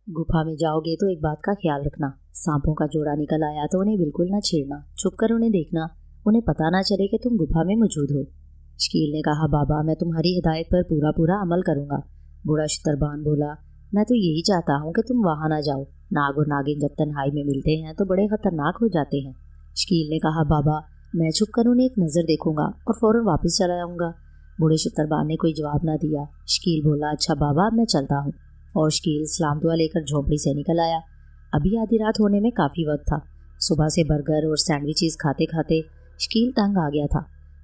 गुफा में जाओगे तो एक बात का ख्याल रखना, सांपों का जोड़ा निकल आया तो उन्हें बिल्कुल ना छेड़ना, छुप कर उन्हें देखना, उन्हें पता ना चले कि तुम गुफा में मौजूद हो। शकील ने कहा, बाबा मैं तुम्हारी हिदायत पर पूरा पूरा अमल करूंगा। बूढ़ा शतरबान बोला, मैं तो यही चाहता हूँ कि तुम वहाँ ना जाओ। नाग और नागिन जब तन्हाई में मिलते हैं तो बड़े खतरनाक हो जाते हैं। शकील ने कहा, बाबा मैं छुप कर उन्हें एक नज़र देखूंगा और फौरन वापस चला जाऊंगा। बूढ़े शतरबान ने कोई जवाब ना दिया। शकील बोला, अच्छा बाबा मैं चलता हूँ। और शकील सलाम दुआ लेकर झोंपड़ी से निकल आया। अभी आधी रात होने में काफ़ी वक्त था। सुबह से बर्गर और सैंडविचेस खाते खाते शकील तंग आ गया था।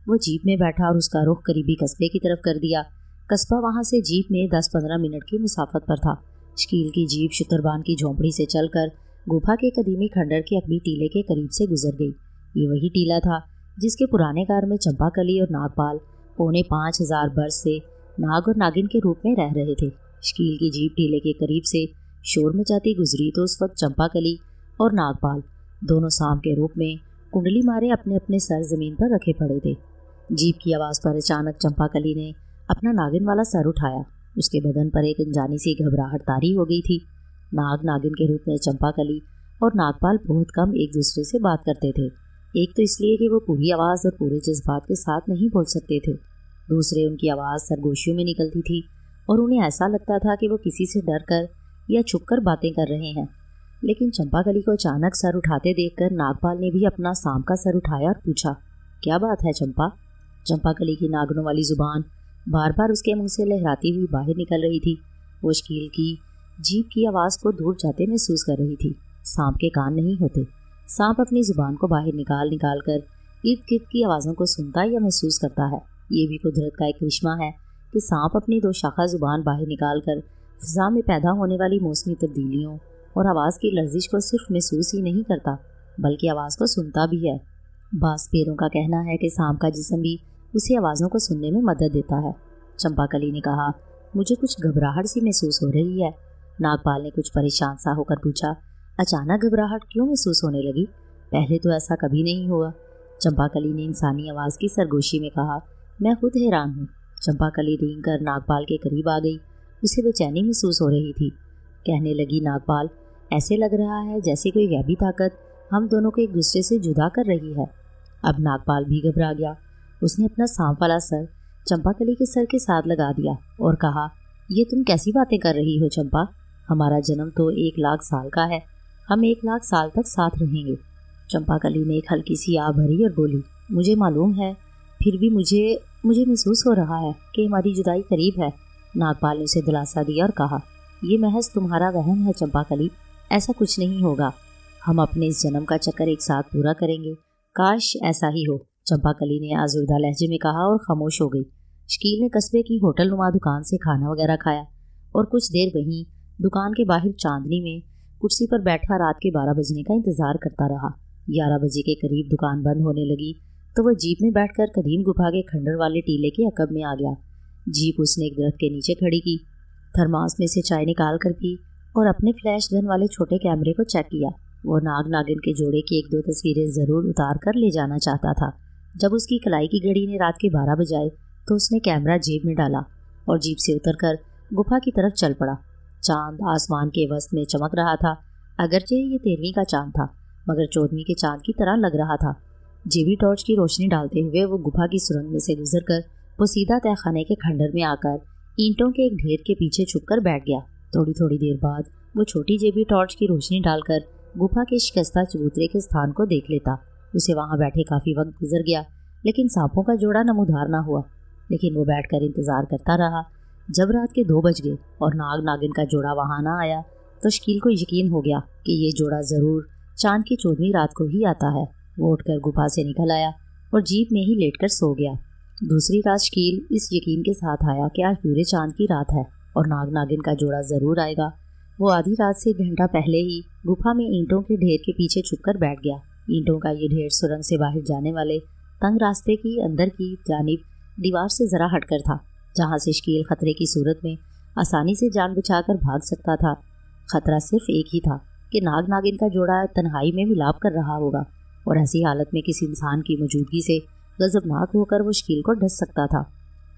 वो जीप में बैठा और उसका रुख करीबी कस्बे की तरफ कर दिया। कस्बा वहाँ से जीप में 10-15 मिनट की मुसाफत पर था। शकील की जीप शतरबान की झोंपड़ी से चलकर गुफा के कदीमी खंडर के अकबी टीले के करीब से गुजर गई। ये वही टीला था जिसके पुराने कार में चंपाकली और नागपाल 4,500 बरस से नाग और नागिन के रूप में रह रहे थे। शकील की जीप टीले के करीब से शोर मचाती गुजरी तो उस वक्त चंपाकली और नागपाल दोनों सांप के रूप में कुंडली मारे अपने अपने सर जमीन पर रखे पड़े थे। जीप की आवाज़ पर अचानक चंपाकली ने अपना नागिन वाला सर उठाया। उसके बदन पर एक अनजानी सी घबराहट तारी हो गई थी। नाग नागिन के रूप में चंपाकली और नागपाल बहुत कम एक दूसरे से बात करते थे। एक तो इसलिए कि वो पूरी आवाज़ और पूरे जज्बात के साथ नहीं बोल सकते थे, दूसरे उनकी आवाज़ सरगोशियों में निकलती थी और उन्हें ऐसा लगता था कि वो किसी से डर कर या छुप कर बातें कर रहे हैं। लेकिन चंपाकली को अचानक सर उठाते देखकर नागपाल ने भी अपना सांप का सर उठाया और पूछा, क्या बात है चंपा? चंपाकली की नागनों वाली जुबान बार बार उसके मुंह से लहराती हुई बाहर निकल रही थी। वो शकील की जीप की आवाज़ को दूर जाते महसूस कर रही थी। सांप के कान नहीं होते। सांप अपनी जुबान को बाहर निकाल कर इर्द गिर्द की आवाज़ों को सुनता या महसूस करता है। ये भी कुदरत का एक करिश्मा है कि सांप अपनी 2 शाखा जुबान बाहर निकाल कर फिजा में पैदा होने वाली मौसमी तब्दीलियों और आवाज़ की लर्जिश को सिर्फ महसूस ही नहीं करता बल्कि आवाज़ को सुनता भी है। बास पेरों का कहना है कि सांप का जिस्म भी उसे आवाज़ों को सुनने में मदद देता है। चंपाकली ने कहा, मुझे कुछ घबराहट सी महसूस हो रही है। नागपाल ने कुछ परेशान सा होकर पूछा, अचानक घबराहट क्यों महसूस होने लगी? पहले तो ऐसा कभी नहीं हुआ। चंपाकली ने इंसानी आवाज़ की सरगोशी में कहा, मैं खुद हैरान हूँ। चंपाकली रेंग कर नागपाल के करीब आ गई। उसे बेचैनी महसूस हो रही थी। कहने लगी, नागपाल ऐसे लग रहा है जैसे कोई गैबी ताकत हम दोनों को एक दूसरे से जुदा कर रही है। अब नागपाल भी घबरा गया। उसने अपना सांप वाला सर चंपाकली के सर के साथ लगा दिया और कहा, ये तुम कैसी बातें कर रही हो चंपा? हमारा जन्म तो 1 लाख साल का है। हम 1 लाख साल तक साथ रहेंगे। चंपाकली ने एक हल्की सी आह भरी और बोली, मुझे मालूम है, फिर भी मुझे महसूस हो रहा है कि हमारी जुदाई करीब है। नागपाल ने उसे दिलासा दिया और कहा, ये महज तुम्हारा वहम है चंपाकली, ऐसा कुछ नहीं होगा। हम अपने इस जन्म का चक्कर एक साथ पूरा करेंगे। काश ऐसा ही हो। चंपाकली ने आज़ुर्दा लहजे में कहा और खामोश हो गई। शकील ने कस्बे की होटल नुमा दुकान से खाना वगैरह खाया और कुछ देर वहीं दुकान के बाहर चांदनी में कुर्सी पर बैठा रात के 12 बजने का इंतजार करता रहा। 11 बजे के करीब दुकान बंद होने लगी तो वह जीप में बैठकर कदीम गुफा के खंडर वाले टीले के अकब में आ गया। जीप उसने एक दरख्त के नीचे खड़ी की, थर्मास में से चाय निकाल कर पी और अपने फ्लैश गन वाले छोटे कैमरे को चेक किया। वो नाग नागिन के जोड़े की 1-2 तस्वीरें ज़रूर उतार कर ले जाना चाहता था। जब उसकी कलाई की घड़ी ने रात के 12 बजाए तो उसने कैमरा जेब में डाला और जीप से उतरकर गुफा की तरफ चल पड़ा। चांद आसमान के वस्त में चमक रहा था। अगरचे ये 13वीं का चांद था मगर 14वीं के चांद की तरह लग रहा था। जेबी टॉर्च की रोशनी डालते हुए वो गुफा की सुरंग में से गुजरकर वो सीधा तहखाने के खंडर में आकर ईंटों के एक ढेर के पीछे छुपकर बैठ गया। थोड़ी देर बाद वो छोटी जेबी टॉर्च की रोशनी डालकर गुफा के शिकस्ता चबूतरे के स्थान को देख लेता। उसे वहां बैठे काफ़ी वक्त गुजर गया लेकिन सांपों का जोड़ा नमूदार ना हुआ। लेकिन वो बैठकर इंतज़ार करता रहा। जब रात के 2 बज गए और नाग नागिन का जोड़ा वहां ना आया तो शकील को यकीन हो गया कि ये जोड़ा ज़रूर चांद की 14वीं रात को ही आता है। वो उठकर गुफा से निकल आया और जीप में ही लेटकर सो गया। दूसरी रात शकील इस यकीन के साथ आया कि आज पूरे चांद की रात है और नाग नागिन का जोड़ा ज़रूर आएगा। वो आधी रात से 1 घंटा पहले ही गुफा में ईंटों के ढेर के पीछे छुपकर बैठ गया। ईंटों का ये ढेर सुरंग से बाहर जाने वाले तंग रास्ते की अंदर की जानिब दीवार से ज़रा हटकर था, जहाँ से शकील खतरे की सूरत में आसानी से जान बचाकर भाग सकता था। खतरा सिर्फ एक ही था कि नाग नागिन का जोड़ा तन्हाई में मिलाप कर रहा होगा और ऐसी हालत में किसी इंसान की मौजूदगी से गजबनाक होकर वो शकील को डस सकता था।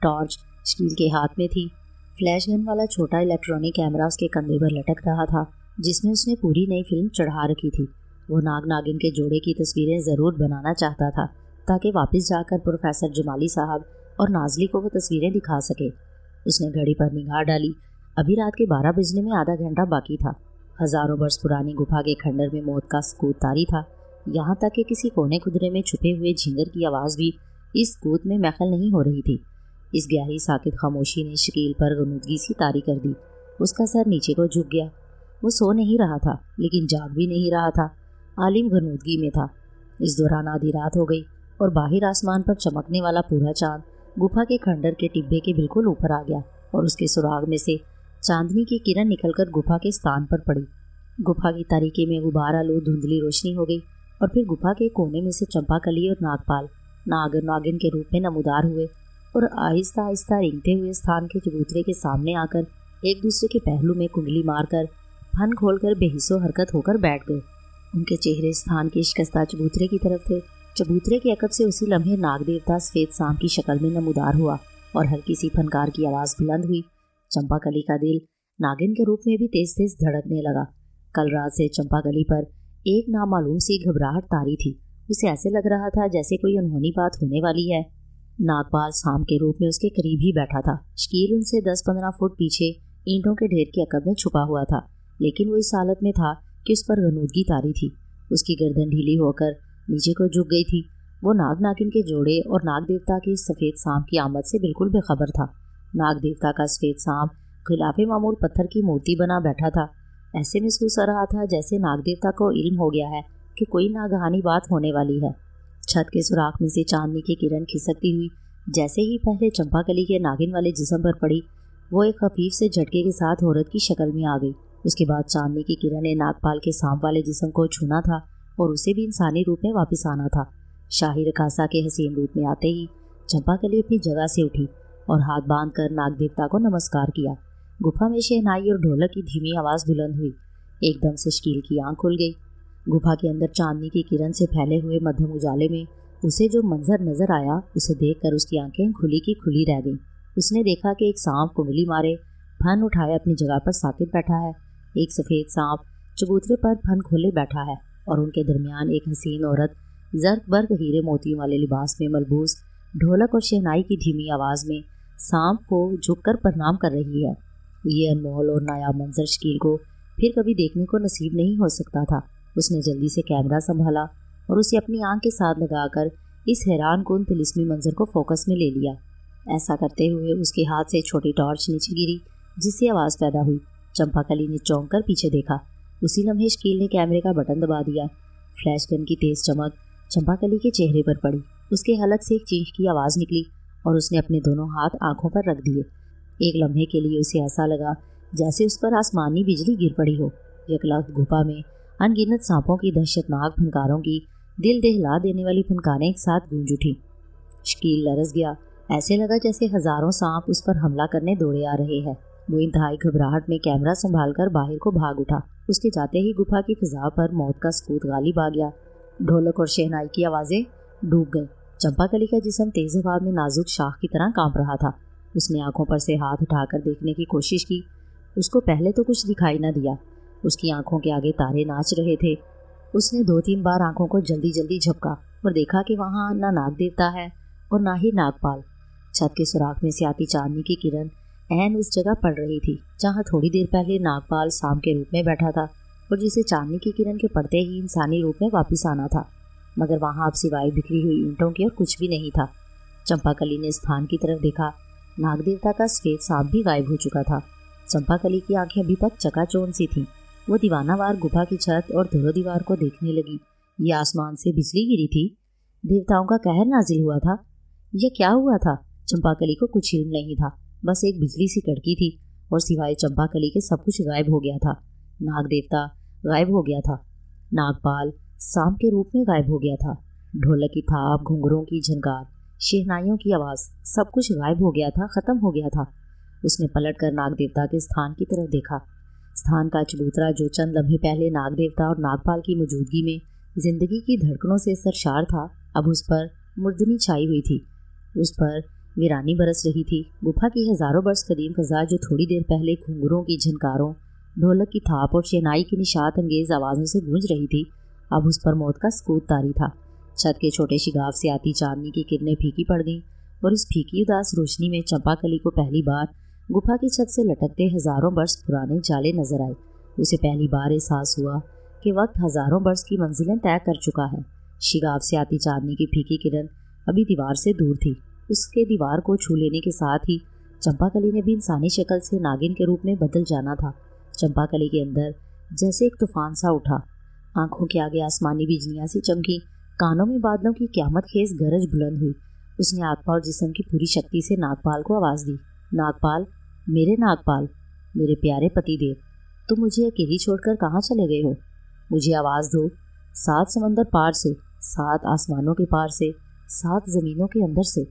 टॉर्च शकील के हाथ में थी। फ्लैश गन वाला छोटा इलेक्ट्रॉनिक कैमरा उसके कंधे पर लटक रहा था, जिसमें उसने पूरी नई फिल्म चढ़ा रखी थी। वो नाग नागिन के जोड़े की तस्वीरें ज़रूर बनाना चाहता था ताकि वापस जाकर प्रोफेसर जमाली साहब और नाजली को वो तस्वीरें दिखा सके। उसने घड़ी पर निगाह डाली। अभी रात के 12 बजने में आधा घंटा बाकी था। हजारों वर्ष पुरानी गुफा के खंडर में मौत का सकूत तारी था। यहाँ तक कि किसी कोने खुदरे में छुपे हुए झिंगर की आवाज़ भी इस सकूत में महल नहीं हो रही थी। इस गहरी साकित खामोशी ने शकील पर गनुदगी सी तारी कर दी। उसका सर नीचे को झुक गया। वो सो नहीं रहा था लेकिन जाग भी नहीं रहा था। आलिम गनुदगी में था। इस दौरान आधी रात हो गई और बाहर आसमान पर चमकने वाला पूरा चांद गुफा के खंडर के टिब्बे के बिल्कुल ऊपर आ गया और उसके सुराग में से चांदनी की किरण निकलकर गुफा के स्थान पर पड़ी। गुफा की तारीकी में गुबार आलू धुंधली रोशनी हो गई और फिर गुफा के कोने में से चंपाकली और नागपाल नाग और नागिन के रूप में नमूदार हुए और आहिस्ता आहिस्ता रेंगते हुए स्थान के चबूतरे के सामने आकर एक दूसरे के पहलू में कुंडली मारकर फन खोलकर बेहिस्सो हरकत होकर बैठ गए। उनके चेहरे स्थान के शिकस्ता चबूतरे की तरफ थे। चबूतरे के अकब से उसी लम्हे नाग देवता सफेद सांप की शक्ल में नमूदार हुआ और हल्की सी फनकार की आवाज़ बुलंद हुई। चंपाकली का दिल नागिन के रूप में भी तेज तेज धड़कने लगा। कल रात से चंपाकली पर एक नामालूम सी घबराहट तारी थी। उसे ऐसे लग रहा था जैसे कोई अनहोनी बात होने वाली है। नागपाल सांप के रूप में उसके करीब ही बैठा था। शकील उनसे 10-15 फुट पीछे ईंटों के ढेर के अकब में छुपा हुआ था, लेकिन वो इस हालत में था कि उस पर गनूदगी तारी थी। उसकी गर्दन ढीली होकर नीचे को झुक गई थी। वो नाग नागिन के जोड़े और नाग देवता के सफ़ेद सांप की आमद से बिल्कुल बेखबर था। नाग देवता का सफ़ेद सांप खिलाफे मामूल पत्थर की मूर्ति बना बैठा था। ऐसे महसूस हो रहा था जैसे नाग देवता को इल्म हो गया है कि कोई नागहानी बात होने वाली है। छत के सुराख में से चांदनी की किरण खिसकती हुई जैसे ही पहले चंपाकली के नागिन वाले जिस्म पर पड़ी, वो एक खफीफ से झटके के साथ औरत की शक्ल में आ गई। उसके बाद चांदनी की किरण ने नागपाल के सांप वाले जिस्म को छूना था और उसे भी इंसानी रूप में वापस आना था। शाही रकासा के हसीन रूप में आते ही चंपाकली अपनी जगह से उठी और हाथ बांधकर नाग देवता को नमस्कार किया। गुफा में शहनाई और ढोलक की धीमी आवाज़ बुलंद हुई। एकदम से शकील की आंख खुल गई। गुफा के अंदर चांदनी की किरण से फैले हुए मध्यम उजाले में उसे जो मंजर नजर आया, उसे देखकर उसकी आंखें खुली की खुली रह गईं। उसने देखा कि एक सांप कुंडली मारे फन उठाए अपनी जगह पर साकित बैठा है। एक सफ़ेद सांप चबूतरे पर फन खोले बैठा है और उनके दरमियान एक हसीन औरत जर्क बर्क हीरे मोतियों वाले लिबास में मलबूस ढोलक और शहनाई की धीमी आवाज़ में सांप को झुककर प्रणाम कर रही है। ये अनमोल और नायाब मंजर शकील को फिर कभी देखने को नसीब नहीं हो सकता था। उसने जल्दी से कैमरा संभाला और उसे अपनी आंख के साथ लगाकर इस हैरान कुन तिलिस्मी मंजर को फोकस में ले लिया। ऐसा करते हुए उसके हाथ से छोटी टॉर्च नीचे गिरी जिससे आवाज़ पैदा हुई। चंपाकली ने चौंक कर पीछे देखा। उसी लम्हे शकील ने कैमरे का बटन दबा दिया। फ्लैश गन की तेज चमक चंपाकली के चेहरे पर पड़ी। उसके हलक से एक चीख की आवाज़ निकली और उसने अपने दोनों हाथ आंखों पर रख दिए। एक लम्हे के लिए उसे ऐसा लगा जैसे उस पर आसमानी बिजली गिर पड़ी हो। यकलख्त गुफा में अनगिनत सांपों की दहशतनाक फनकारों की दिल दहला देने वाली फनकारें एक साथ गूंज उठी। शकील लरस गया। ऐसे लगा जैसे हजारों सांप उस पर हमला करने दौड़े आ रहे हैं। वो इंतहाई घबराहट में कैमरा संभालकर बाहर को भाग उठा। उसके जाते ही गुफा की फिजा पर मौत का सकूत गालिब आ गया। ढोलक और शहनाई की आवाज़ें डूब गईं। चंपाकली का जिस्म तेज हवा में नाजुक शाख की तरह कांप रहा था। उसने आंखों पर से हाथ उठाकर देखने की कोशिश की। उसको पहले तो कुछ दिखाई न दिया। उसकी आंखों के आगे तारे नाच रहे थे। उसने 2-3 बार आंखों को जल्दी जल्दी झपका और देखा कि वहाँ ना नाग देवता है और ना ही नागपाल। छत के सुराख में से आती चांदनी की किरण ऐन उस जगह पड़ रही थी जहाँ थोड़ी देर पहले नागपाल सांप के रूप में बैठा था और जिसे चांदनी की किरण के पड़ते ही इंसानी रूप में वापस आना था। मगर वहाँ अब सिवाय बिखरी हुई ईंटों के और कुछ भी नहीं था। चंपाकली ने स्थान की तरफ देखा। नाग देवता का सफ़ेद सांप भी गायब हो चुका था। चंपाकली की आंखें अभी तक चकाचौंध सी थीं। वो दीवानावार गुफा की छत और धुरो दीवार को देखने लगी। ये आसमान से बिजली गिरी थी? देवताओं का कहर नाजिल हुआ था? यह क्या हुआ था? चंपाकली को कुछ इल्म नहीं था। बस एक बिजली सी कड़की थी और सिवाय चंपाकली के सब कुछ गायब हो गया था। नाग देवता गायब हो गया था। नागपाल सांप के रूप में गायब हो गया था। ढोलक की थाप, घुंघरों की झनकार, शहनाइयों की आवाज़, सब कुछ गायब हो गया था, ख़त्म हो गया था। उसने पलटकर नाग देवता के स्थान की तरफ देखा। स्थान का चबूतरा जो चंद लम्हे पहले नाग देवता और नागपाल की मौजूदगी में जिंदगी की धड़कनों से सरशार था, अब उस पर मुर्दनी छाई हुई थी। उस पर वीरानी बरस रही थी। गुफा की हजारों बरस कदीम फजा जो थोड़ी देर पहले घुंघरों की झनकारों, ढोलक की थाप और शहनाई की निशात अंगेज आवाज़ों से गूंज रही थी, अब उस पर मौत का सकूत तारी था। छत के छोटे शिगाफ से आती चांदनी की किरणें फीकी पड़ गईं और इस फीकी उदास रोशनी में चंपाकली को पहली बार गुफा की छत से लटकते हजारों बरस पुराने जाले नजर आए। उसे पहली बार एहसास हुआ कि वक्त हजारों बरस की मंजिलें तय कर चुका है। शिगाफ से आती चांदनी की फीकी किरण अभी दीवार से दूर थी। उसके दीवार को छू लेने के साथ ही चंपाकली ने भी इंसानी शक्ल से नागिन के रूप में बदल जाना था। चंपाकली के अंदर जैसे एक तूफान सा उठा। आंखों के आगे आसमानी बिजलियां सी चमकी, कानों में बादलों की क़यामत खेज गरज बुलंद हुई। उसने आत्मा और जिस्म की पूरी शक्ति से नागपाल को आवाज़ दी, नागपाल, मेरे प्यारे पतिदेव, तुम मुझे अकेली छोड़कर कहाँ चले गए हो? मुझे आवाज़ दो। 7 समंदर पार से, 7 आसमानों के पार से, 7 ज़मीनों के अंदर से,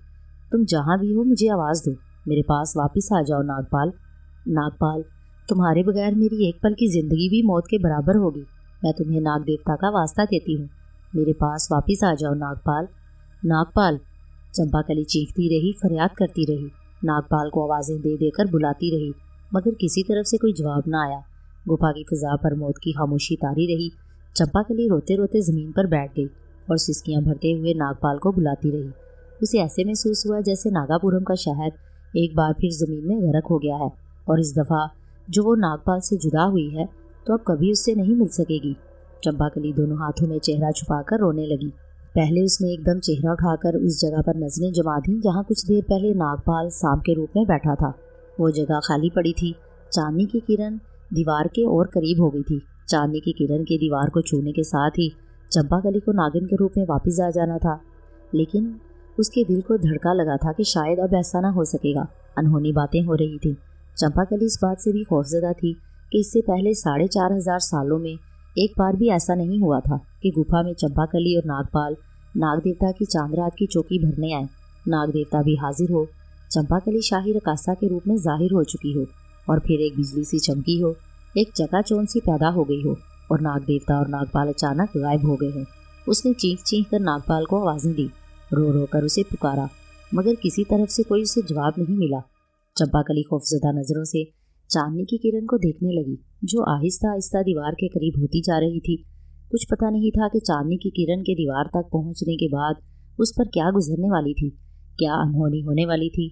तुम जहाँ भी हो मुझे आवाज़ दो। मेरे पास वापस आ जाओ नागपाल। नागपाल, तुम्हारे बगैर मेरी एक पल की ज़िंदगी भी मौत के बराबर होगी। मैं तुम्हें नाग देवता का वास्ता देती हूँ, मेरे पास वापस आ जाओ नागपाल। नागपाल, चंपाकली चीखती रही, फरियाद करती रही। नागपाल को आवाज़ें दे देकर बुलाती रही, मगर किसी तरफ से कोई जवाब न आया। गुफा की फिजा पर मौत की खामोशी तारी रही। चंपाकली रोते रोते ज़मीन पर बैठ गई और सिसकियाँ भरते हुए नागपाल को बुलाती रही। उसे ऐसे महसूस हुआ जैसे नागापुरम का शहर एक बार फिर ज़मीन में गर्क हो गया है और इस दफ़ा जो वो नागपाल से जुदा हुई है तो अब कभी उससे नहीं मिल सकेगी। चंपाकली दोनों हाथों में चेहरा छुपाकर रोने लगी। पहले उसने एकदम चेहरा उठाकर उस जगह पर नजरें जमा दी जहाँ कुछ देर पहले नागपाल सांप के रूप में बैठा था। वो जगह खाली पड़ी थी। चांदनी की किरण दीवार के और करीब हो गई थी। चांदनी की किरण के दीवार को छूने के साथ ही चंपाकली को नागिन के रूप में वापस आ जाना था, लेकिन उसके दिल को धड़का लगा था कि शायद अब ऐसा ना हो सकेगा। अनहोनी बातें हो रही थी। चंपाकली इस बात से भी खौफजदा थी कि इससे पहले 4500 सालों में एक बार भी ऐसा नहीं हुआ था कि गुफा में चंपाकली और नागपाल नाग देवता की चांद रात की चौकी भरने आए। नाग देवता भी हाजिर हो, चंपाकली शाही रकासा के रूप में जाहिर हो चुकी हो और फिर एक बिजली सी चमकी हो, एक चकाचौंध सी पैदा हो गई हो और नाग देवता और नागपाल अचानक गायब हो गए हो। उसने चीख चीख कर नागपाल को आवाज़ें दी, रो रो कर उसे पुकारा, मगर किसी तरफ से कोई उसे जवाब नहीं मिला। चंपाकली खौफजदा नज़रों से चांदनी की किरण को देखने लगी जो आहिस्ता आहिस्ता दीवार के करीब होती जा रही थी। कुछ पता नहीं था कि चांदनी की किरण के दीवार तक पहुंचने के बाद उस पर क्या गुजरने वाली थी, क्या अनहोनी होने वाली थी।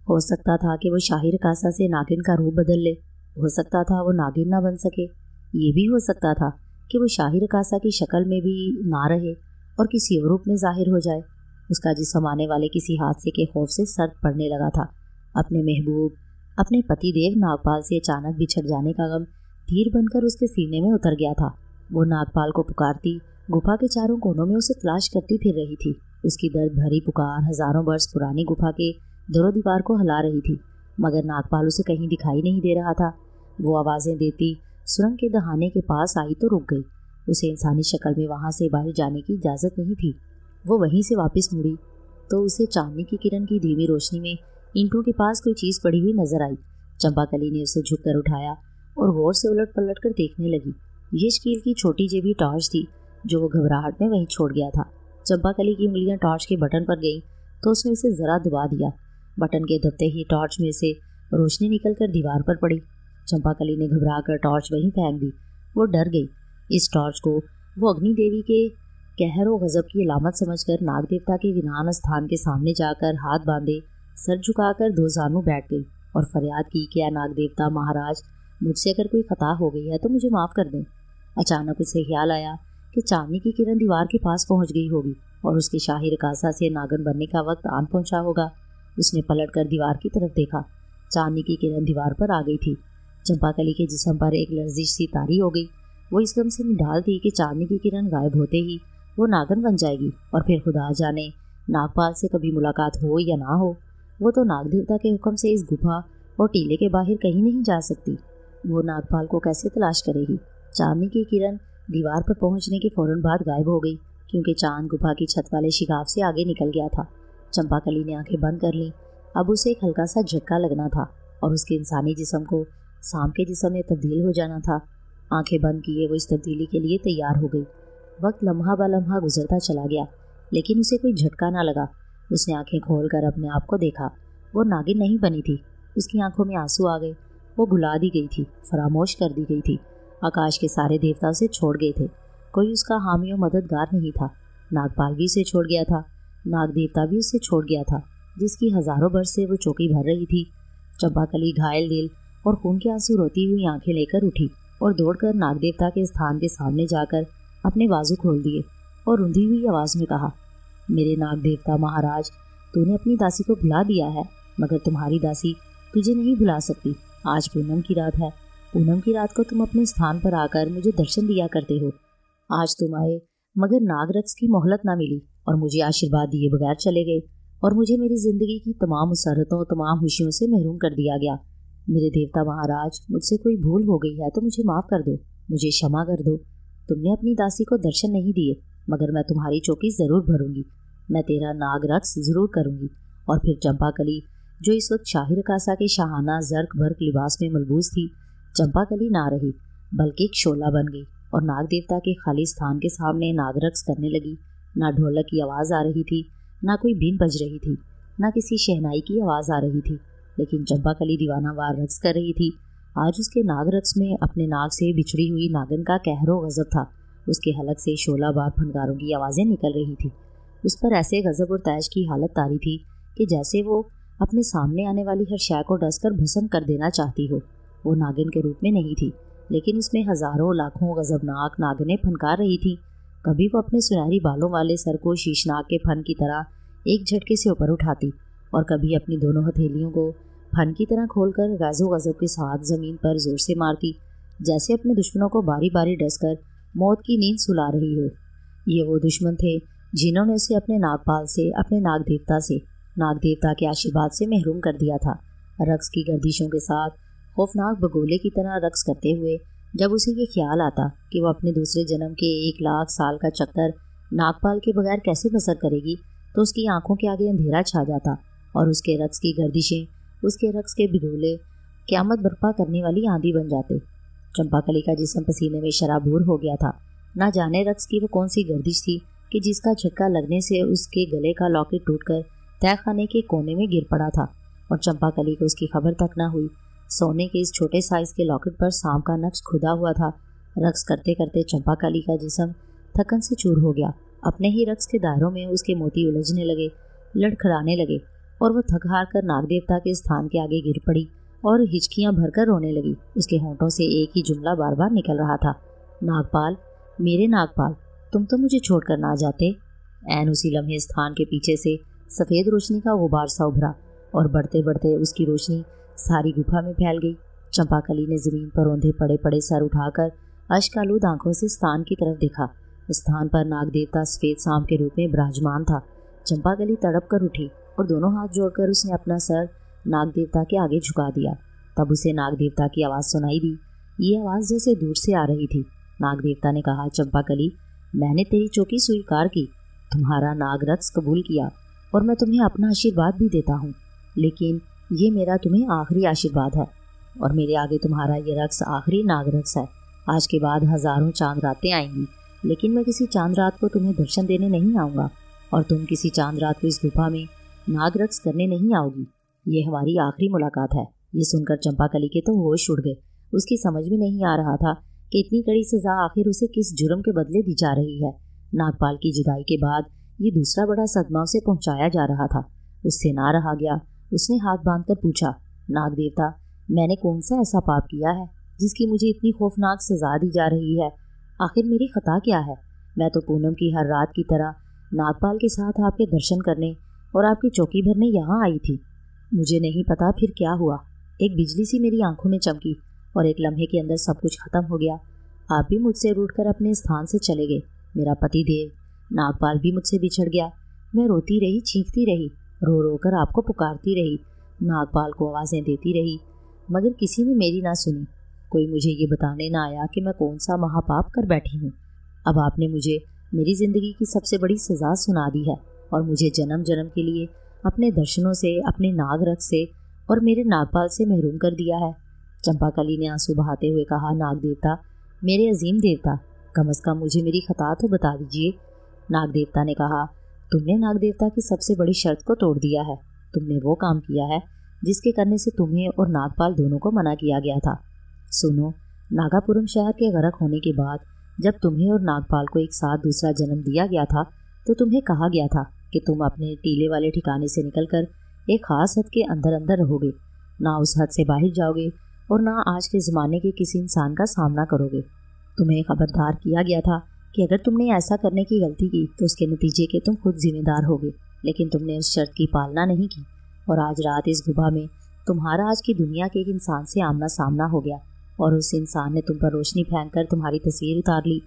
हो सकता था कि वो शाही रकासा से नागिन का रूप बदल ले, हो सकता था वो नागिन ना बन सके, ये भी हो सकता था कि वो शाही रकासा की शक्ल में भी ना रहे और किसी और रूप में जाहिर हो जाए। उसका जिस्म आने वाले किसी हादसे के खौफ से सर्द पड़ने लगा था। अपने महबूब, अपने पतिदेव नागपाल से अचानक बिछड़ जाने का गम तीर बनकर उसके सीने में उतर गया था। वो नागपाल को पुकारती गुफा के चारों कोनों में उसे तलाश करती फिर रही थी। उसकी दर्द भरी पुकार हजारों वर्ष पुरानी गुफा के दरो दीवार को हिला रही थी, मगर नागपाल उसे कहीं दिखाई नहीं दे रहा था। वो आवाज़ें देती सुरंग के दहाने के पास आई तो रुक गई। उसे इंसानी शक्ल में वहाँ से बाहर जाने की इजाज़त नहीं थी। वो वहीं से वापस मुड़ी तो उसे चांदनी की किरण की धीमी रोशनी में ईंटों के पास कोई चीज़ पड़ी हुई नजर आई। चंपाकली ने उसे झुककर उठाया और गौर से उलट पलट कर देखने लगी। ये शकील की छोटी जेबी टॉर्च थी जो वो घबराहट में वहीं छोड़ गया था। चंपाकली की उंगलियां टॉर्च के बटन पर गईं तो उसने उसे ज़रा दबा दिया। बटन के दबते ही टॉर्च में से रोशनी निकलकर दीवार पर पड़ी। चंपाकली ने घबरा कर टॉर्च वहीं फेंक दी। वो डर गई। इस टॉर्च को वो अग्नि देवी के कहर व गज़ब की अलामत समझकर नाग देवता के विनान स्थान के सामने जाकर हाथ बांधे सर झुकाकर दो जानू बैठ गई और फरियाद की कि नाग देवता महाराज, मुझसे अगर कोई खता हो गई है तो मुझे माफ़ कर दें। अचानक उसे ख्याल आया कि चांदनी की किरण दीवार के पास पहुंच गई होगी और उसके शाही रकासा से नागन बनने का वक्त आन पहुंचा होगा। उसने पलटकर दीवार की तरफ देखा। चांदनी की किरण दीवार पर आ गई थी। चंपाकली के जिस्म पर एक लर्जिश सी तारी हो गई। वो इस गम से निढाल थी कि चांदनी की किरण गायब होते ही वो नागन बन जाएगी और फिर खुदा जाने नागपाल से कभी मुलाकात हो या ना हो। वो तो नाग देवता के हुक्म से इस गुफा और टीले के बाहर कहीं नहीं जा सकती। वो नागपाल को कैसे तलाश करेगी? चांदनी की किरण दीवार पर पहुंचने के फौरन बाद गायब हो गई क्योंकि चांद गुफा की छत वाले शिगाफ से आगे निकल गया था। चंपाकली ने आंखें बंद कर लीं। अब उसे एक हल्का सा झटका लगना था और उसके इंसानी जिस्म को सांप के जिस्म में तब्दील हो जाना था। आंखें बंद किए वो इस तब्दीली के लिए तैयार हो गई। वक्त लम्हा ब लम्हा गुजरता चला गया लेकिन उसे कोई झटका ना लगा। उसने आंखें खोल कर अपने आप को देखा। वो नागिन नहीं बनी थी। उसकी आंखों में आंसू आ गए। वो भुला दी गई थी, फरामोश कर दी गई थी। आकाश के सारे देवता उसे छोड़ गए थे। कोई उसका हामी और मददगार नहीं था। नागपाल भी उसे छोड़ गया था। नाग देवता भी उसे छोड़ गया था, जिसकी हजारों वर्ष से वो चौकी भर रही थी। चंपाकली घायल दिल और खून के आंसू रोती हुई आंखें लेकर उठी और दौड़कर नाग देवता के स्थान के सामने जाकर अपने बाजू खोल दिए और रुंधी हुई आवाज में कहा, मेरे नाग देवता महाराज, तूने अपनी दासी को भुला दिया है, मगर तुम्हारी दासी तुझे नहीं भुला सकती। आज पूनम की रात है। पूनम की रात को तुम अपने स्थान पर आकर मुझे दर्शन दिया करते हो। आज तुम आए, मगर नागरक्ष की मोहलत ना मिली और मुझे आशीर्वाद दिए बगैर चले गए और मुझे मेरी जिंदगी की तमाम मुसरतों, तमाम खुशियों से महरूम कर दिया गया। मेरे देवता महाराज, मुझसे कोई भूल हो गई है तो मुझे माफ़ कर दो, मुझे क्षमा कर दो। तुमने अपनी दासी को दर्शन नहीं दिए, मगर मैं तुम्हारी चौकी ज़रूर भरूंगी। मैं तेरा नाग रक्स ज़रूर करूंगी। और फिर चंपाकली, जो इस वक्त शाही रकासा के शाहाना जर्क बर्क लिबास में मलबूस थी, चंपाकली ना रही बल्कि एक शोला बन गई और नाग देवता के खाली स्थान के सामने नाग रक्स करने लगी। ना ढोलक की आवाज़ आ रही थी, ना कोई बीन बज रही थी, ना किसी शहनाई की आवाज़ आ रही थी, लेकिन चंपाकली दीवानावार रक्स कर रही थी। आज उसके नाग रक्स में अपने नाग से बिछड़ी हुई नागन का कहरो गजब था। उसके हलक से शोला बार फनकारों की आवाज़ें निकल रही थी। उस पर ऐसे गजब और तैश की हालत तारी थी कि जैसे वो अपने सामने आने वाली हर शय को डसकर भस्म कर देना चाहती हो। वो नागिन के रूप में नहीं थी, लेकिन उसमें हजारों लाखों गजबनाक नागिनें फनकार रही थी। कभी वो अपने सुनहरी बालों वाले सर को शीशनाग के फन की तरह एक झटके से ऊपर उठाती और कभी अपनी दोनों हथेलियों को फन की तरह खोलकर गैज़ो गजब के साथ ज़मीन पर जोर से मारती, जैसे अपने दुश्मनों को बारी बारी डसकर मौत की नींद सुला रही हो। ये वो दुश्मन थे जिन्होंने उसे अपने नागपाल से, अपने नाग देवता से, नाग देवता के आशीर्वाद से महरूम कर दिया था। रक्स की गर्दिशों के साथ खौफनाक बगोले की तरह रक्स करते हुए जब उसे ये ख्याल आता कि वह अपने दूसरे जन्म के 1,00,000 साल का चक्कर नागपाल के बगैर कैसे बसर करेगी, तो उसकी आंखों के आगे अंधेरा छा जाता और उसके रक्स की गर्दिशें, उसके रक्स के बिगोले क़यामत बर्पा करने वाली आंधी बन जाते। चंपाकली का जिस्म पसीने में शराबूर हो गया था। ना जाने रक्स की वो कौन सी गर्दिश थी कि जिसका झटका लगने से उसके गले का लॉकेट टूटकर तहखाने के कोने में गिर पड़ा था और चंपाकली को उसकी खबर तक न हुई। सोने के इस छोटे साइज के लॉकेट पर सांप का नक्श खुदा हुआ था। रक्स करते करते चंपाकली का जिस्म थकन से चूर हो गया। अपने ही रक्स के दायरों में उसके मोती उलझने लगे, लड़खड़ाने लगे और वह थक हार कर नाग देवता के स्थान के आगे गिर पड़ी और हिचकियां भरकर रोने लगी। उसके होंठों से एक ही जुमला बार बार निकल रहा था, नागपाल, मेरे नागपाल, तुम तो मुझे छोड़कर ना जाते। ऐन उसी लम्हे स्थान के पीछे से सफ़ेद रोशनी का गुबार सा उभरा और बढ़ते बढ़ते उसकी रोशनी सारी गुफा में फैल गई। चंपाकली ने ज़मीन पर औंधे पड़े पड़े सर उठाकर अश्कालूद आंखों से स्थान की तरफ देखा। स्थान पर नाग देवता सफ़ेद सांप के रूप में विराजमान था। चंपाकली तड़प कर उठी और दोनों हाथ जोड़कर उसने अपना सर नाग देवता के आगे झुका दिया। तब उसे नाग देवता की आवाज़ सुनाई दी। ये आवाज़ जैसे दूर से आ रही थी। नाग देवता ने कहा, चंपाकली, मैंने तेरी चौकी स्वीकार की, तुम्हारा नाग रक्स कबूल किया और मैं तुम्हें अपना आशीर्वाद भी देता हूँ, लेकिन ये मेरा तुम्हें आखिरी आशीर्वाद है और मेरे आगे तुम्हारा ये रक्स आखिरी नाग रक्स है। आज के बाद हज़ारों चांद रातें आएंगी, लेकिन मैं किसी चांद रात को तुम्हें दर्शन देने नहीं आऊँगा और तुम किसी चांद रात को इस गुफा में नाग रक्स करने नहीं आओगी। ये हमारी आखिरी मुलाकात है। ये सुनकर चंपाकली के तो होश उड़ गए। उसकी समझ में नहीं आ रहा था कि इतनी कड़ी सज़ा आखिर उसे किस जुर्म के बदले दी जा रही है। नागपाल की जुदाई के बाद ये दूसरा बड़ा सदमा उसे पहुंचाया जा रहा था। उससे ना रहा गया। उसने हाथ बांधकर पूछा, नाग देवता, मैंने कौन सा ऐसा पाप किया है जिसकी मुझे इतनी खौफनाक सज़ा दी जा रही है? आखिर मेरी खता क्या है? मैं तो पूनम की हर रात की तरह नागपाल के साथ आपके दर्शन करने और आपकी चौकी भरने यहाँ आई थी। मुझे नहीं पता फिर क्या हुआ। एक बिजली सी मेरी आंखों में चमकी और एक लम्हे के अंदर सब कुछ खत्म हो गया। आप भी मुझसे रूठकर अपने स्थान से चले गए। मेरा पति देव नागपाल भी मुझसे बिछड़ गया। मैं रोती रही, चीखती रही, रो रो कर आपको पुकारती रही, नागपाल को आवाज़ें देती रही, मगर किसी ने मेरी ना सुनी। कोई मुझे ये बताने ना आया कि मैं कौन सा महापाप कर बैठी हूँ। अब आपने मुझे मेरी ज़िंदगी की सबसे बड़ी सज़ा सुना दी है और मुझे जन्म जन्म के लिए अपने दर्शनों से, अपने नाग रक्स से और मेरे नागपाल से महरूम कर दिया है। चंपाकली ने आंसू बहाते हुए कहा, नाग देवता, मेरे अजीम देवता, कम अज़ कम मुझे मेरी खता तो बता दीजिए। नाग देवता ने कहा, तुम ने नाग देवता की सबसे बड़ी शर्त को तोड़ दिया है। तुमने वो काम किया है जिसके करने से तुम्हें और नागपाल दोनों को मना किया गया था। सुनो, नागापुरम शहर के गरक होने के बाद जब तुम्हें और नागपाल को एक साथ दूसरा जन्म दिया गया था तो तुम्हें कहा गया था कि तुम अपने टीले वाले ठिकाने से निकलकर एक खास हद के अंदर अंदर रहोगे, ना उस हद से बाहर जाओगे और ना आज के ज़माने के किसी इंसान का सामना करोगे। तुम्हें खबरदार किया गया था कि अगर तुमने ऐसा करने की गलती की तो उसके नतीजे के तुम खुद जिम्मेदार होगे, लेकिन तुमने उस शर्त की पालना नहीं की और आज रात इस गुफा में तुम्हारा आज की दुनिया के एक इंसान से आमना सामना हो गया और उस इंसान ने तुम पर रोशनी फेंक कर तुम्हारी तस्वीर उतार ली।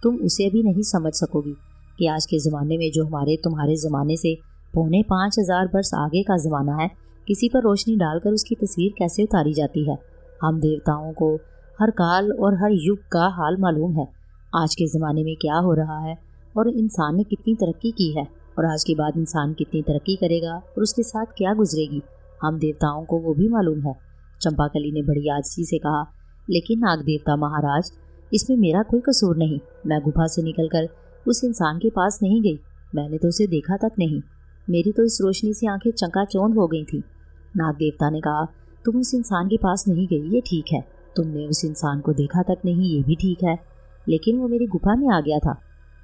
तुम उसे भी नहीं समझ सकोगी कि आज के ज़माने में जो तुम्हारे ज़माने से 4,500 वर्ष आगे का ज़माना है, किसी पर रोशनी डालकर उसकी तस्वीर कैसे उतारी जाती है। हम देवताओं को हर काल और हर युग का हाल मालूम है, आज के ज़माने में क्या हो रहा है और इंसान ने कितनी तरक्की की है और आज के बाद इंसान कितनी तरक्की करेगा और उसके साथ क्या गुजरेगी, हम देवताओं को वो भी मालूम है। चंपाकली ने बड़ी आजिज़ी से कहा, लेकिन नाग देवता महाराज, इसमें मेरा कोई कसूर नहीं। मैं गुफा से निकलकर उस इंसान के पास नहीं गई, मैंने तो उसे देखा तक नहीं। मेरी तो इस रोशनी से आंखें चकाचौंध हो गई थी। नाग देवता ने कहा, तुम उस इंसान के पास नहीं गई, ये ठीक है। तुमने उस इंसान को देखा तक नहीं, ये भी ठीक है, लेकिन वो मेरी गुफा में आ गया था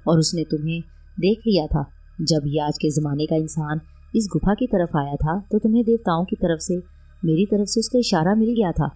और उसने तुम्हें देख लिया था। जब ये आज के ज़माने का इंसान इस गुफा की तरफ आया था तो तुम्हें देवताओं की तरफ से, मेरी तरफ से उसका इशारा मिल गया था,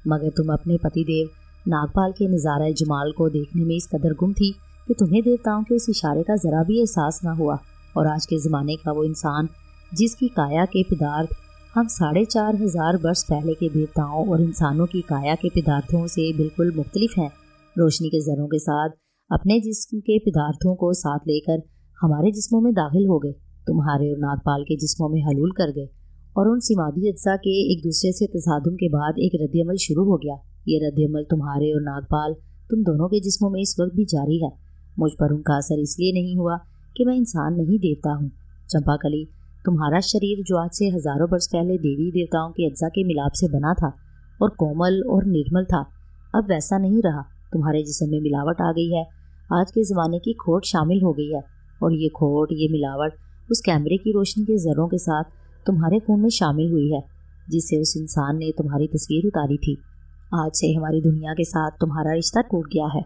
मगर तुम अपने पतिदेव नागपाल के नज़ारा जमाल को देखने में इस कदर गुम थी कि तुम्हें देवताओं के उस इशारे का ज़रा भी एहसास ना हुआ। और आज के ज़माने का वो इंसान जिसकी काया के पदार्थ हम 4,500 वर्ष पहले के देवताओं और इंसानों की काया के पदार्थों से बिल्कुल मुख्तलिफ हैं, रोशनी के ज़रों के साथ अपने जिस्म के पदार्थों को साथ लेकर हमारे जिस्मों में दाखिल हो गए, तुम्हारे और नागपाल के जिस्मों में हलूल कर गए और उन सिमादी अज्जा के एक दूसरे से तसादुम के बाद एक रद्द-ए-अमल शुरू हो गया। ये रद्द-ए-अमल तुम्हारे और नागपाल, तुम दोनों के जिस्मों में इस वक्त भी जारी है। मुझ पर उनका असर इसलिए नहीं हुआ कि मैं इंसान नहीं देवता हूँ। चंपाकली, तुम्हारा शरीर जो आज से हज़ारों वर्ष पहले देवी देवताओं के अज्जा के मिलाप से बना था और कोमल और निर्मल था, अब वैसा नहीं रहा। तुम्हारे जिस्म में मिलावट आ गई है, आज के ज़माने की खोट शामिल हो गई है और ये खोट, ये मिलावट उस कैमरे की रोशनी के ज़रों के साथ तुम्हारे खून में शामिल हुई है जिससे उस इंसान ने तुम्हारी तस्वीर उतारी थी। आज से हमारी दुनिया के साथ तुम्हारा रिश्ता टूट गया है।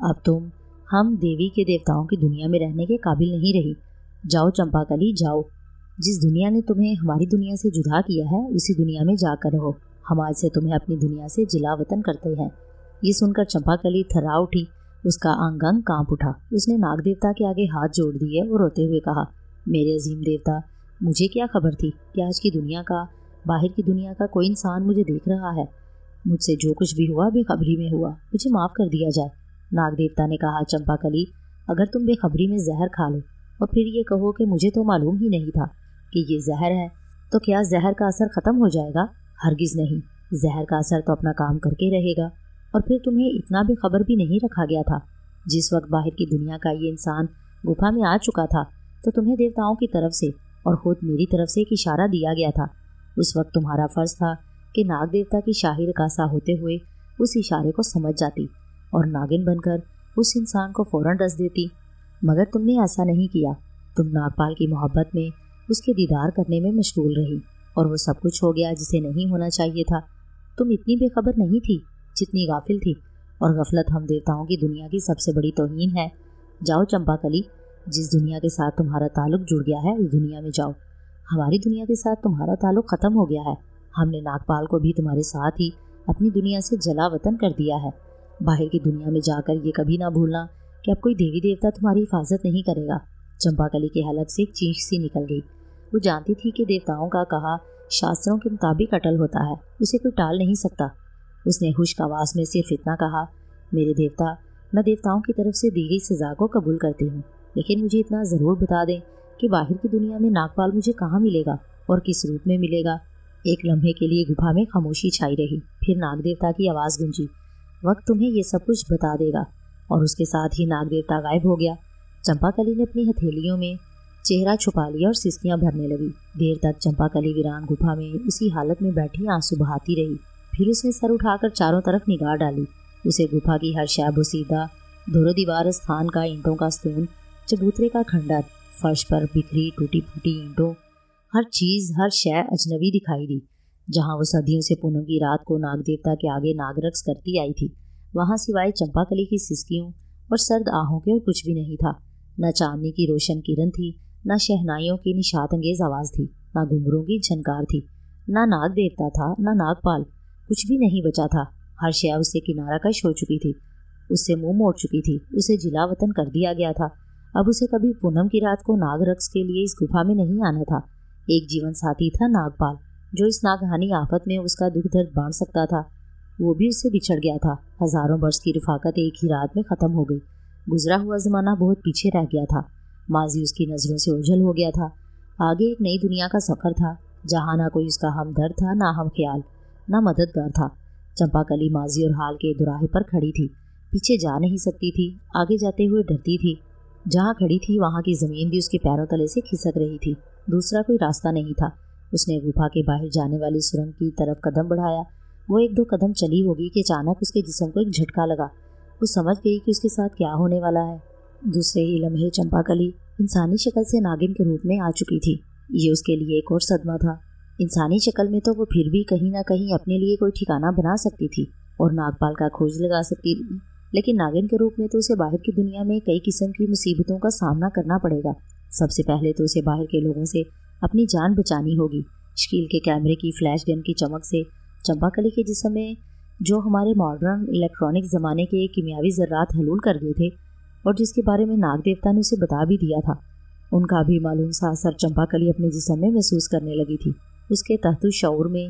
अब हम देवी के देवताओं की दुनिया में रहने के काबिल नहीं रही। जाओ चंपाकली, जाओ। जिस दुनिया ने तुम्हें हमारी दुनिया से जुदा किया है उसी दुनिया में जाकर रहो। हम आज से तुम्हें अपनी दुनिया से जिला वतन करते हैं। ये सुनकर चंपाकली थर्रा उठी, उसका अंग अंग कांप उठा। उसने नाग देवता के आगे हाथ जोड़ दिए और रोते हुए कहा, मेरे अजीम देवता, मुझे क्या खबर थी कि आज की दुनिया का, बाहर की दुनिया का कोई इंसान मुझे देख रहा है। मुझसे जो कुछ भी हुआ बेखबरी में हुआ, मुझे माफ़ कर दिया जाए। नाग देवता ने कहा, चंपाकली, अगर तुम बेखबरी में जहर खा लो और फिर ये कहो कि मुझे तो मालूम ही नहीं था कि ये जहर है, तो क्या जहर का असर ख़त्म हो जाएगा? हरगिज़ नहीं। जहर का असर तो अपना काम करके रहेगा। और फिर तुम्हें इतना बेखबर भी नहीं रखा गया था। जिस वक्त बाहर की दुनिया का ये इंसान गुफा में आ चुका था तो तुम्हें देवताओं की तरफ से और ख़ुद मेरी तरफ से एक इशारा दिया गया था। उस वक्त तुम्हारा फ़र्ज़ था कि नाग देवता की शाही रकासा होते हुए उस इशारे को समझ जाती और नागिन बनकर उस इंसान को फ़ौरन डस देती, मगर तुमने ऐसा नहीं किया। तुम नागपाल की मोहब्बत में उसके दीदार करने में मशगूल रही और वो सब कुछ हो गया जिसे नहीं होना चाहिए था। तुम इतनी बेखबर नहीं थी जितनी गाफिल थी, और गफलत हम देवताओं की दुनिया की सबसे बड़ी तौहीन है। जाओ चंपाकली, जिस दुनिया के साथ तुम्हारा ताल्लुक जुड़ गया है उस दुनिया में जाओ। हमारी दुनिया के साथ तुम्हारा ताल्लुक ख़त्म हो गया है। हमने नागपाल को भी तुम्हारे साथ ही अपनी दुनिया से जला वतन कर दिया है। बाहर की दुनिया में जाकर ये कभी ना भूलना कि अब कोई देवी देवता तुम्हारी हिफाजत नहीं करेगा। चंपाकली के हलक से एक चीख सी निकल गई। वो जानती थी कि देवताओं का कहा शास्त्रों के मुताबिक अटल होता है, उसे कोई टाल नहीं सकता। उसने खुश्क आवाज़ में सिर्फ इतना कहा, मेरे देवता, मैं देवताओं की तरफ से दी गई सज़ा को कबूल करती हूँ, लेकिन मुझे इतना ज़रूर बता दें कि बाहर की दुनिया में नागपाल मुझे कहाँ मिलेगा और किस रूप में मिलेगा। एक लम्हे के लिए गुफा में खामोशी छाई रही। फिर नाग देवता की आवाज़ गूंजी, वक्त तुम्हें ये सब कुछ बता देगा। और उसके साथ ही नाग देवता गायब हो गया। चंपाकली ने अपनी हथेलियों में चेहरा छुपा लिया और सिसकियाँ भरने लगी। देर तक चंपाकली वीरान गुफा में उसी हालत में बैठी आंसू बहाती रही। फिर उसने सर उठाकर चारों तरफ निगाह डाली। उसे गुफा की हर शय बोसीदा, धुरो दीवार स्थान का ईंटों का स्तून, चबूतरे का खंडर فرش پر بکھری ٹوٹی پھوٹی اینٹوں، ہر چیز ہر شے اجنبی دکھائی دی۔ جہاں وہ صدیوں سے پونم کی رات کو ناگ دیوتا کے آگے ناگ رقص کرتی آئی تھی، وہاں سوائے چمپا کلی کی سسکیوں اور سرد آہوں کے اور کچھ بھی نہیں تھا۔ نہ چاندنی کی روشن کرن تھی، نہ شہنائیوں کی نشاط انگیز آواز تھی، نہ گھنگروں کی جھنکار تھی، نہ ناگ دیوتا تھا، نہ ناگ پال، کچھ بھی نہیں بچا تھا۔ ہر شے اس سے کنارہ کش ہو چکی تھی، اس سے منہ موڑ چکی تھی، اسے جلا وطن کر دیا گیا تھا۔ اب اسے کبھی پونم کی رات کو ناگ رقص کے لیے اس گپھا میں نہیں آنا تھا۔ ایک جیون ساتھی تھا ناگ پال، جو اس ناگہانی آفت میں اس کا دکھ درد بانٹ سکتا تھا، وہ بھی اس سے بچھڑ گیا تھا۔ ہزاروں برس کی رفاقت ایک ہی رات میں ختم ہو گئی۔ گزرا ہوا زمانہ بہت پیچھے رہ گیا تھا، ماضی اس کی نظروں سے اوجھل ہو گیا تھا۔ آگے ایک نئی دنیا کا سفر تھا، جہاں نہ کوئی اس کا ہمدرد تھا، نہ ہم خیال، نہ مددگار تھا۔ چمپا کلی ماضی اور حال کے دوراہے پر کھڑی تھی، پیچھے جا نہیں سکتی تھی، آگے جاتے ہوئے ڈرتی تھی۔ جہاں کھڑی تھی وہاں کی زمین بھی اس کے پیروں تلے سے کھسک رہی تھی، دوسرا کوئی راستہ نہیں تھا۔ اس نے گپھا کے باہر جانے والی سرنگ کی طرف قدم بڑھایا۔ وہ ایک دو قدم چلی ہوگی کہ اچانک اس کے جسم کو ایک جھٹکا لگا۔ وہ سمجھ گئی کہ اس کے ساتھ کیا ہونے والا ہے۔ دوسرے ہی لمحے چمپا کلی انسانی شکل سے ناگن کے روپ میں آ چکی تھی۔ یہ اس کے لیے ایک اور صدمہ تھا۔ انسانی شکل میں تو وہ پھر بھی کہیں نہ کہیں اپنے لیے کوئی ٹھکانہ بنا سکتی تھی اور ناگپال کا کھوج لگا سکتی تھی، لیکن ناگن کے روپ میں تو اسے باہر کی دنیا میں کئی قسم کی مصیبتوں کا سامنا کرنا پڑے گا۔ سب سے پہلے تو اسے باہر کے لوگوں سے اپنی جان بچانی ہوگی۔ شکیل کے کیمرے کی فلیش گن کی چمک سے چمپا کلی کے جسم میں جو ہمارے ماڈرن الیکٹرانک زمانے کے کیمیاوی ذرات حلول کر گئے تھے اور جس کے بارے میں ناگ دیوتا نے اسے بتا بھی دیا تھا، ان کا بھی معلوم سا اثر چمپا کلی اپنے جسم میں محسوس کرنے لگی تھی۔ اس کے تحت شعور میں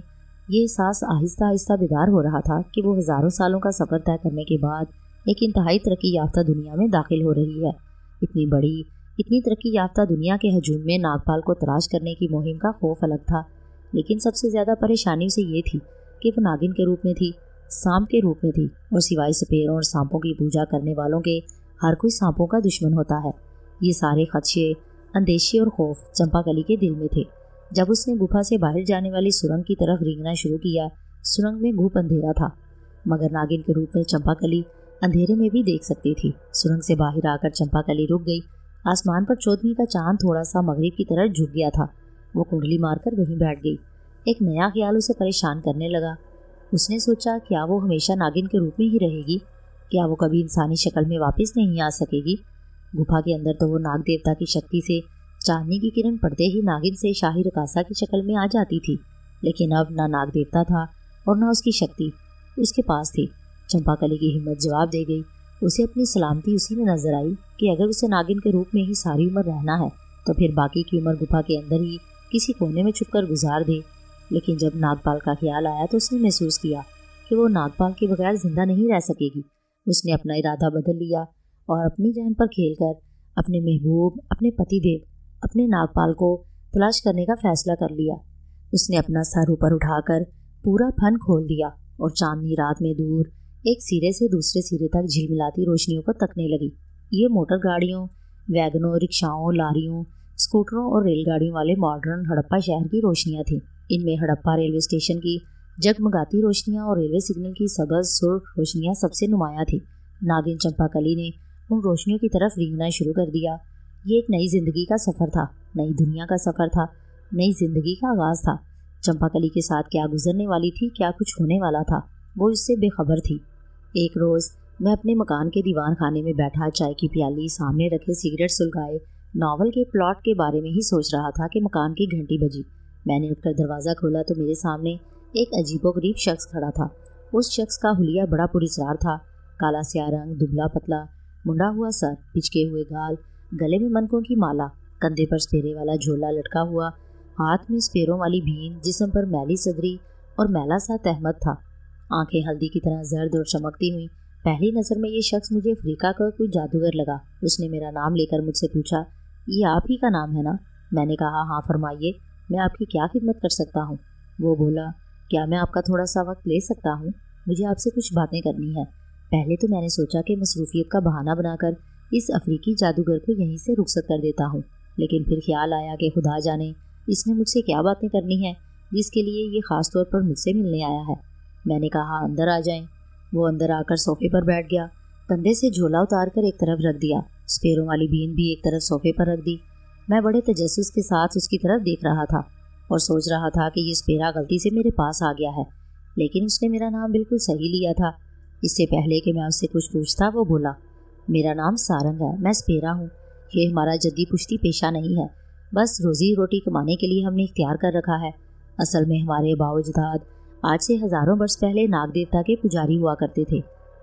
یہ احساس آہستہ آہستہ بیدار ہو رہا تھا کہ وہ ہزاروں سالوں کا سفر طے کرنے کے بعد ایک انتہائی ترقی یافتہ دنیا میں داخل ہو رہی ہے۔ اتنی بڑی، اتنی ترقی یافتہ دنیا کے ہجوم میں ناگپال کو تلاش کرنے کی مہم کا خوف الگ تھا، لیکن سب سے زیادہ پریشانی اسے یہ تھی کہ وہ ناگن کے روپ میں تھی، سانپ کے روپ میں تھی، اور سوائے سپیروں اور سانپوں کی پوجا کرنے والوں کے ہر کوئی سانپوں کا دشمن ہوتا ہے۔ یہ سارے خدشے، اندیشے اور خوف چمپا کلی کے دل میں تھے۔ جب اس نے گپھا سے باہر جانے والی سرنگ کی طرف رینگنا شروع کیا، سرنگ میں گھوپ اندھیرا تھا، مگر ناگن کے روپ میں چمپا کلی اندھیرے میں بھی دیکھ سکتی تھی۔ سرنگ سے باہر آ کر چمپا کلی رک گئی۔ آسمان پر 14ویں کا چاند تھوڑا سا مغرب کی طرف جھک گیا تھا۔ وہ کنڈلی مار کر وہیں بیٹھ گئی۔ ایک نیا خیال اسے پریشان کرنے لگا۔ اس نے سوچا، کیا وہ ہمیشہ ناگن کے روپ میں ہی رہے گی؟ کیا وہ کبھی انسانی شکل میں واپس نہیں آ سکے گی؟ گپھا کے اندر تو وہ ناگ دیوتا کی شکتی سے چاندنی کی کرن پڑتے ہی ناگن سے شاہی رقاصہ کی شکل میں آ جاتی تھی، لیکن اب نہ ناگ دیوتا تھا اور نہ اس کی شکتی اس کے پاس تھی۔ چمپا کلی کی ہمت جواب دے گئی۔ اسے اپنی سلامتی اسی میں نظر آئی کہ اگر اسے ناگن کے روپ میں ہی ساری عمر رہنا ہے تو پھر باقی کی عمر گپھا کے اندر ہی کسی کونے میں چھپ کر گزار دے۔ لیکن جب ناگپال کا خیال آیا تو اس نے محسوس کیا کہ وہ ناگپال کے بغیر زندہ نہیں رہ سکے گی۔ اس نے اپنا ارادہ بدل لیا اور اپنی جان پر کھیل کر اپنے محبوب، اپنے پتی دیو، اپنے ناگپال کو تلاش کرنے کا فیصلہ کر لیا۔ اس نے اپنا سر اوپر اٹھا کر پورا پھن کھول دیا اور چاندنی رات میں دور ایک سرے سے دوسرے سرے تک جھلملاتی روشنیوں کو تکنے لگی۔ یہ موٹر گاڑیوں، ویگنوں، رکشاؤں، لاریوں، اسکوٹروں اور ریل گاڑیوں والے ماڈرن ہڑپا شہر کی روشنیاں تھیں۔ ان میں ہڑپا ریلوے اسٹیشن کی جگمگاتی روشنیاں اور ریلوے سگنل کی سبز سرخ روشنیاں سب سے نمایاں تھیں۔ ناگن چمپا کلی نے ان روشنیوں کی طرف رینگنا شروع کر دیا۔ یہ ایک نئی زندگی کا سفر تھا، نئی دنیا کا سفر تھا، نئی زندگی کا آغاز تھا۔ چمپا کلی کے ساتھ کیا گزرنے والی تھی، کیا کچھ ہونے والا تھا، وہ اس سے بے خبر تھی۔ ایک روز میں اپنے مکان کے دیوان خانے میں بیٹھا چائے کی پیالی سامنے رکھے سگریٹ سلگائے ناول کے پلاٹ کے بارے میں ہی سوچ رہا تھا کہ مکان کی گھنٹی بجی۔ میں نے اٹھ کر دروازہ کھولا تو میرے سامنے ایک عجیب و غریب شخص کھڑا تھا۔ اس شخص کا حلیہ بڑا پراسرار تھا، کالا سیاہ رنگ، دبلا پتلا، منڈا ہوا سر، پچکے ہوئے گال، گلے میں منکوں کی مالا، کندھے پر سپیرے والا جھولا لٹکا ہوا، ہاتھ میں سپیروں والی بین، جسم پر میلی صدری اور میلا سا تہمت تھا، آنکھیں ہلدی کی طرح زرد اور چمکتی ہوئیں۔ پہلی نظر میں یہ شخص مجھے افریقہ کا کوئی جادوگر لگا۔ اس نے میرا نام لے کر مجھ سے پوچھا، یہ آپ ہی کا نام ہے نا؟ میں نے کہا، ہاں فرمائیے، میں آپ کی کیا خدمت کر سکتا ہوں؟ وہ بولا، کیا میں آپ کا تھوڑا سا وقت لے سکتا ہوں؟ مجھے آپ سے کچھ باتیں کرنی ہے۔ پہلے تو میں نے سوچا کہ مصروفیت کا بہانہ بنا کر اس افریقی جادوگر کو یہیں سے رخصت کر دیتا ہوں، لیکن پھر خیال آیا کہ خدا جانے اس نے مجھ سے کیا باتیں کرنی ہیں جس کے لیے یہ خاص طور پر مجھ سے ملنے آیا ہے۔ میں نے کہا، اندر آ جائیں۔ وہ اندر آ کر صوفے پر بیٹھ گیا، کندھے سے جھولا اتار کر ایک طرف رکھ دیا، سپیروں والی بین بھی ایک طرف صوفے پر رکھ دی۔ मैं बड़े तजस्सुस के साथ उसकी तरफ देख रहा था और सोच रहा था कि ये स्पेरा गलती से मेरे पास आ गया है, लेकिन उसने मेरा नाम बिल्कुल सही लिया था। इससे पहले कि मैं उससे कुछ पूछता वो बोला, मेरा नाम सारंग है, मैं स्पेरा हूँ। ये हमारा जद्दी पुश्ती पेशा नहीं है, बस रोजी रोटी कमाने के लिए हमने इख्तियार कर रखा है। असल में हमारे बाओजदाद आज से हज़ारों वर्ष पहले नाग देवता के पुजारी हुआ करते थे।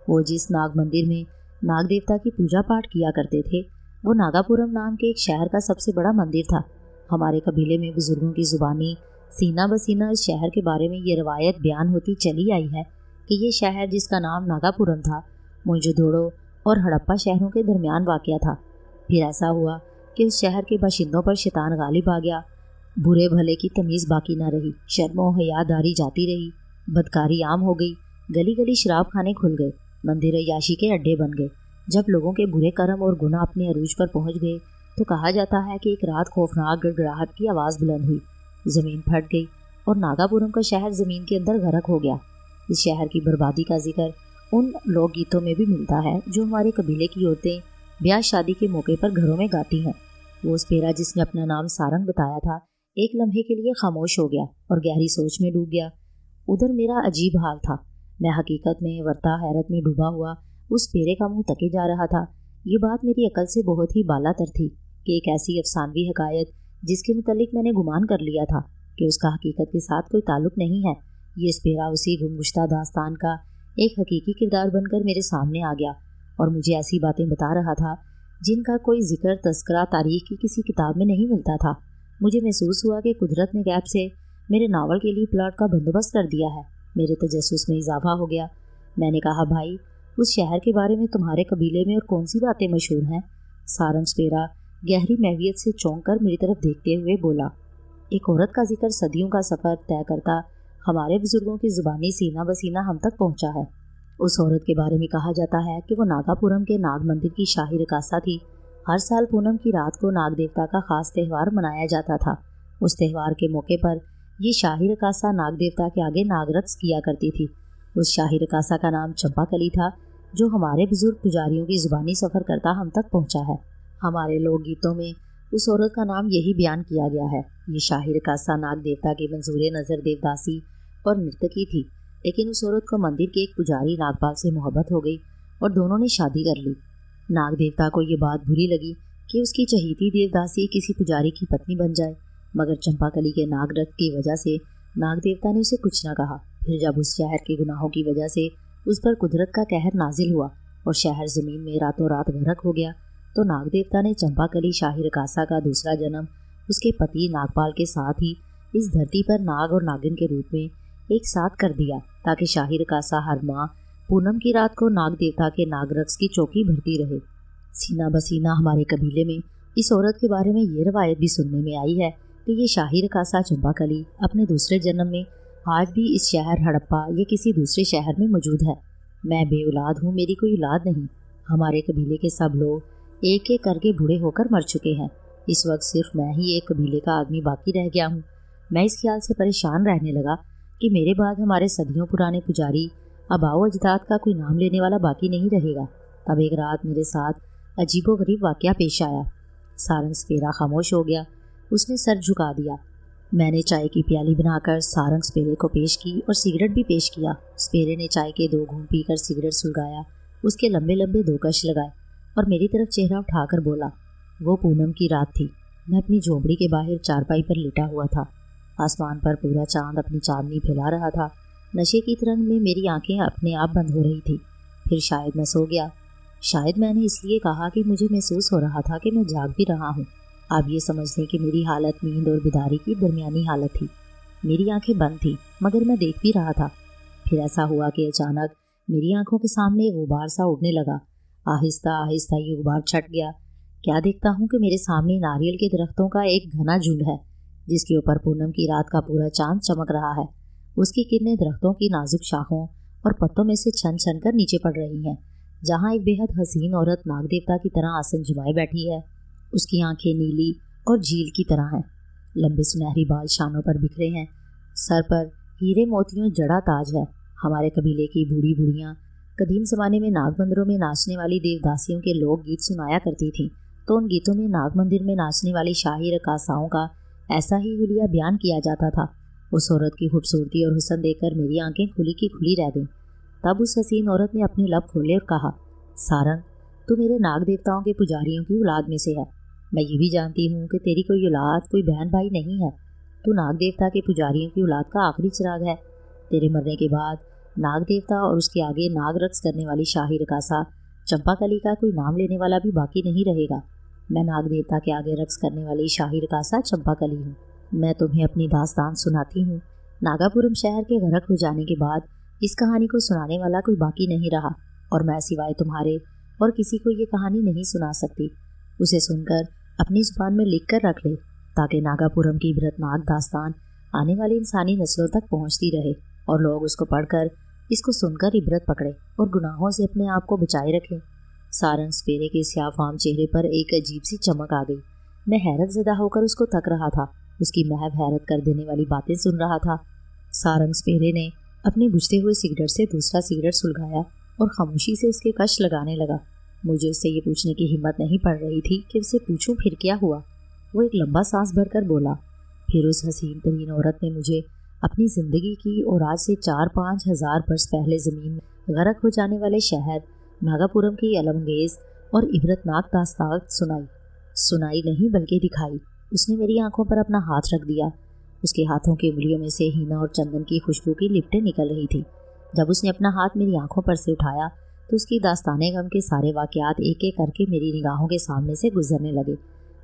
वो जिस नाग मंदिर में नाग देवता की पूजा पाठ किया करते थे वो नागापुरम नाम के एक शहर का सबसे बड़ा मंदिर था। हमारे कबीले में बुजुर्गों की जुबानी सीना बसीना इस शहर के बारे में ये रवायत बयान होती चली आई है कि ये शहर, जिसका नाम नागापुरम था, मोइंजोदड़ो और हड़प्पा शहरों के दरमियान वाक़या था। फिर ऐसा हुआ कि उस शहर के बाशिंदों पर शैतान गालिब आ गया। बुरे भले की तमीज़ बाकी न रही, शर्मो हयादारी जाती रही, बदकारी आम हो गई, गली गली शराब खाने खुल गए, मंदिर याशी के अड्डे बन गए। जब लोगों के बुरे कर्म और गुनाह अपने अरूज पर पहुंच गए तो कहा जाता है कि एक रात खौफनाक गड़गड़ाहट की आवाज़ बुलंद हुई, ज़मीन फट गई और नागापुरम का शहर ज़मीन के अंदर गर्क हो गया। इस शहर की बर्बादी का जिक्र उन लोकगीतों में भी मिलता है जो हमारे कबीले की औरतें ब्याह शादी के मौके पर घरों में गाती हैं। वो स्पेरा जिसने अपना नाम सारंग बताया था एक लम्हे के लिए खामोश हो गया और गहरी सोच में डूब गया। उधर मेरा अजीब हाल था। मैं हकीकत में वर्ता हैरत में डूबा हुआ उस स्पेरे का मुंह तके जा रहा था। ये बात मेरी अकल से बहुत ही बालातर थी कि एक ऐसी अफसानवी हकायत जिसके मुतालिक मैंने गुमान कर लिया था कि उसका हकीकत के साथ कोई ताल्लुक नहीं है, ये स्पेरा उसी गुमगुश्ता दास्तान का एक हकीकी किरदार बनकर मेरे सामने आ गया और मुझे ऐसी बातें बता रहा था जिनका कोई जिक्र तस्करा तारीख की किसी किताब में नहीं मिलता था। मुझे महसूस हुआ कि कुदरत ने गैब से मेरे नावल के लिए प्लॉट का बंदोबस्त कर दिया है। मेरे तजस्सुस में इजाफा हो गया। मैंने कहा, भाई, उस शहर के बारे में तुम्हारे कबीले में और कौन सी बातें मशहूर हैं? सारंग स्पेरा गहरी महवियत से चौंक कर मेरी तरफ देखते हुए बोला, एक औरत का जिक्र सदियों का सफ़र तय करता हमारे बुजुर्गों की ज़ुबानी सीना बसीना हम तक पहुंचा है। उस औरत के बारे में कहा जाता है कि वो नागापुरम के नाग मंदिर की शाही रकासा थी। हर साल पूनम की रात को नाग देवता का खास त्यौहार मनाया जाता था। उस त्यौहार के मौके पर ये शाही रकासा नाग देवता के आगे नाग रक्स किया करती थी। उस शाही रकासा का नाम चंपाकली था, जो हमारे बुजुर्ग पुजारियों की ज़ुबानी सफ़र करता हम तक पहुंचा है। हमारे लोकगीतों में उस औरत का नाम यही बयान किया गया है। ये शाही रकासा नाग देवता की मंजूर नज़र देवदासी और नर्तकी थी, लेकिन उस औरत को मंदिर के एक पुजारी नागपाल से मोहब्बत हो गई और दोनों ने शादी कर ली। नाग देवता को ये बात बुरी लगी कि उसकी चहीती देवदासी किसी पुजारी की पत्नी बन जाए, मगर चंपाकली के नाग रक्त की वजह से नाग देवता ने उसे कुछ न कहा। फिर जब उस शहर के गुनाहों की वजह से उस पर कुदरत का कहर नाजिल हुआ और शहर ज़मीन में रातों रात गर्क हो गया, तो नाग देवता ने चंपाकली शाही रकासा का दूसरा जन्म उसके पति नागपाल के साथ ही इस धरती पर नाग और नागिन के रूप में एक साथ कर दिया, ताकि शाही रकासा हर माह पूनम की रात को नाग देवता के नाग रक्स की चौकी भरती रहे। सीना बसीना हमारे कबीले में इस औरत के बारे में ये रवायत भी सुनने में आई है कि ये शाही रकासा चंपाकली अपने दूसरे जन्म में आज भी इस शहर हड़प्पा या किसी दूसरे शहर में मौजूद है। मैं बेऔलाद हूँ, मेरी कोई औलाद नहीं। हमारे कबीले के सब लोग एक एक करके बूढ़े होकर मर चुके हैं। इस वक्त सिर्फ मैं ही एक कबीले का आदमी बाकी रह गया हूँ। मैं इस ख्याल से परेशान रहने लगा कि मेरे बाद हमारे सदियों पुराने पुजारी आबाओ अजदाद का कोई नाम लेने वाला बाकी नहीं रहेगा। तब एक रात मेरे साथ अजीबोगरीब वाक़या पेश आया। सारंग स्पेरा खामोश हो गया। उसने सर झुका दिया। मैंने चाय की प्याली बनाकर सारंग स्पेरे को पेश की और सिगरेट भी पेश किया। स्पेरे ने चाय के 2 घूंट पीकर सिगरेट सुलगाया, उसके लंबे लंबे 2 कश लगाए और मेरी तरफ चेहरा उठाकर बोला, वो पूनम की रात थी। मैं अपनी झोंपड़ी के बाहर चारपाई पर लेटा हुआ था। आसमान पर पूरा चांद अपनी चांदनी फैला रहा था। नशे की तरंग में मेरी आंखें अपने आप बंद हो रही थी। फिर शायद मैं सो गया। शायद मैंने इसलिए कहा कि मुझे महसूस हो रहा था कि मैं जाग भी रहा हूँ। आप ये समझ लें कि मेरी हालत नींद और बेदारी की दरमियानी हालत थी। मेरी आंखें बंद थी मगर मैं देख भी रहा था। फिर ऐसा हुआ कि अचानक मेरी आंखों के सामने एक गुबार सा उड़ने लगा। आहिस्ता आहिस्ता ये गुबार छट गया। क्या देखता हूँ कि मेरे सामने नारियल के दरख्तों का एक घना झुंड है, जिसके ऊपर पूनम की रात का पूरा चांद चमक रहा है। उसकी किरणें दरख्तों की नाजुक शाखों और पत्तों में से छन छन कर नीचे पड़ रही हैं, जहाँ एक बेहद हसीन औरत नाग देवता की तरह आसन जुमाए बैठी है। उसकी आंखें नीली और झील की तरह हैं। लंबे सुनहरी बाल शानों पर बिखरे हैं। सर पर हीरे मोतियों जड़ा ताज है। हमारे कबीले की बूढ़ी बूढ़ियाँ कदीम ज़माने में नाग मंदिरों में नाचने वाली देवदासियों के लोक गीत सुनाया करती थीं। तो उन गीतों में नाग मंदिर में नाचने वाली शाही रकासाओं का ऐसा ही हुलिया बयान किया जाता था। उस औरत की खूबसूरती और हुस्न देखकर मेरी आंखें खुली की खुली रह गईं। तब उस हसीन औरत ने अपने लब खोले और कहा, सारंग, तू मेरे नाग देवताओं के पुजारियों की औलाद में से है। मैं ये भी जानती हूँ कि तेरी कोई औलाद, कोई बहन भाई नहीं है। तू नाग देवता के पुजारियों की औलाद का आखिरी चिराग है। तेरे मरने के बाद नाग देवता और उसके आगे नाग रक्स करने वाली शाही रकासा चंपाकली का कोई नाम लेने वाला भी बाकी नहीं रहेगा। मैं नाग देवता के आगे रक्स करने वाली शाही रकासा चंपाकली हूँ। मैं तुम्हें अपनी दास्तान सुनाती हूँ। नागापुरम शहर के गरक हो जाने के बाद इस कहानी को सुनाने वाला कोई बाकी नहीं रहा और मैं सिवाय तुम्हारे और किसी को ये कहानी नहीं सुना सकती। उसे सुनकर अपनी जुबान में लिख कर रख ले ताकि नागापुरम की इबरतनाक दास्तान आने वाली इंसानी नस्लों तक पहुँचती रहे और लोग उसको पढ़कर, इसको सुनकर इबरत पकड़े और गुनाहों से अपने आप को बचाए रखें। सारंग स्पेरे के स्याफाम चेहरे पर एक अजीब सी चमक आ गई। मैं हैरत ज़दा होकर उसको तक रहा था, उसकी महव हैरत कर देने वाली बातें सुन रहा था। सारंग स्पेरे ने अपने बुझते हुए सिगरेट से दूसरा सिगरेट सुलगाया और खामोशी से उसके कश लगाने लगा। मुझे उससे ये पूछने की हिम्मत नहीं पड़ रही थी कि उससे पूछूं फिर क्या हुआ। वो एक लंबा सांस भरकर बोला, फिर उस हसीन तरीन औरत ने मुझे अपनी ज़िंदगी की और आज से 4-5 हज़ार बरस पहले ज़मीन में गरक हो जाने वाले शहर नागापुरम की अलमगेज़ और इबरतनाक दास्तान सुनाई नहीं बल्कि दिखाई। उसने मेरी आंखों पर अपना हाथ रख दिया। उसके हाथों की उंगलियों में से हीना और चंदन की खुशबू की लिपटें निकल रही थी। जब उसने अपना हाथ मेरी आंखों पर से उठाया तो उसकी दास्ताने गम के सारे वाक़यात एक एक करके मेरी निगाहों के सामने से गुजरने लगे।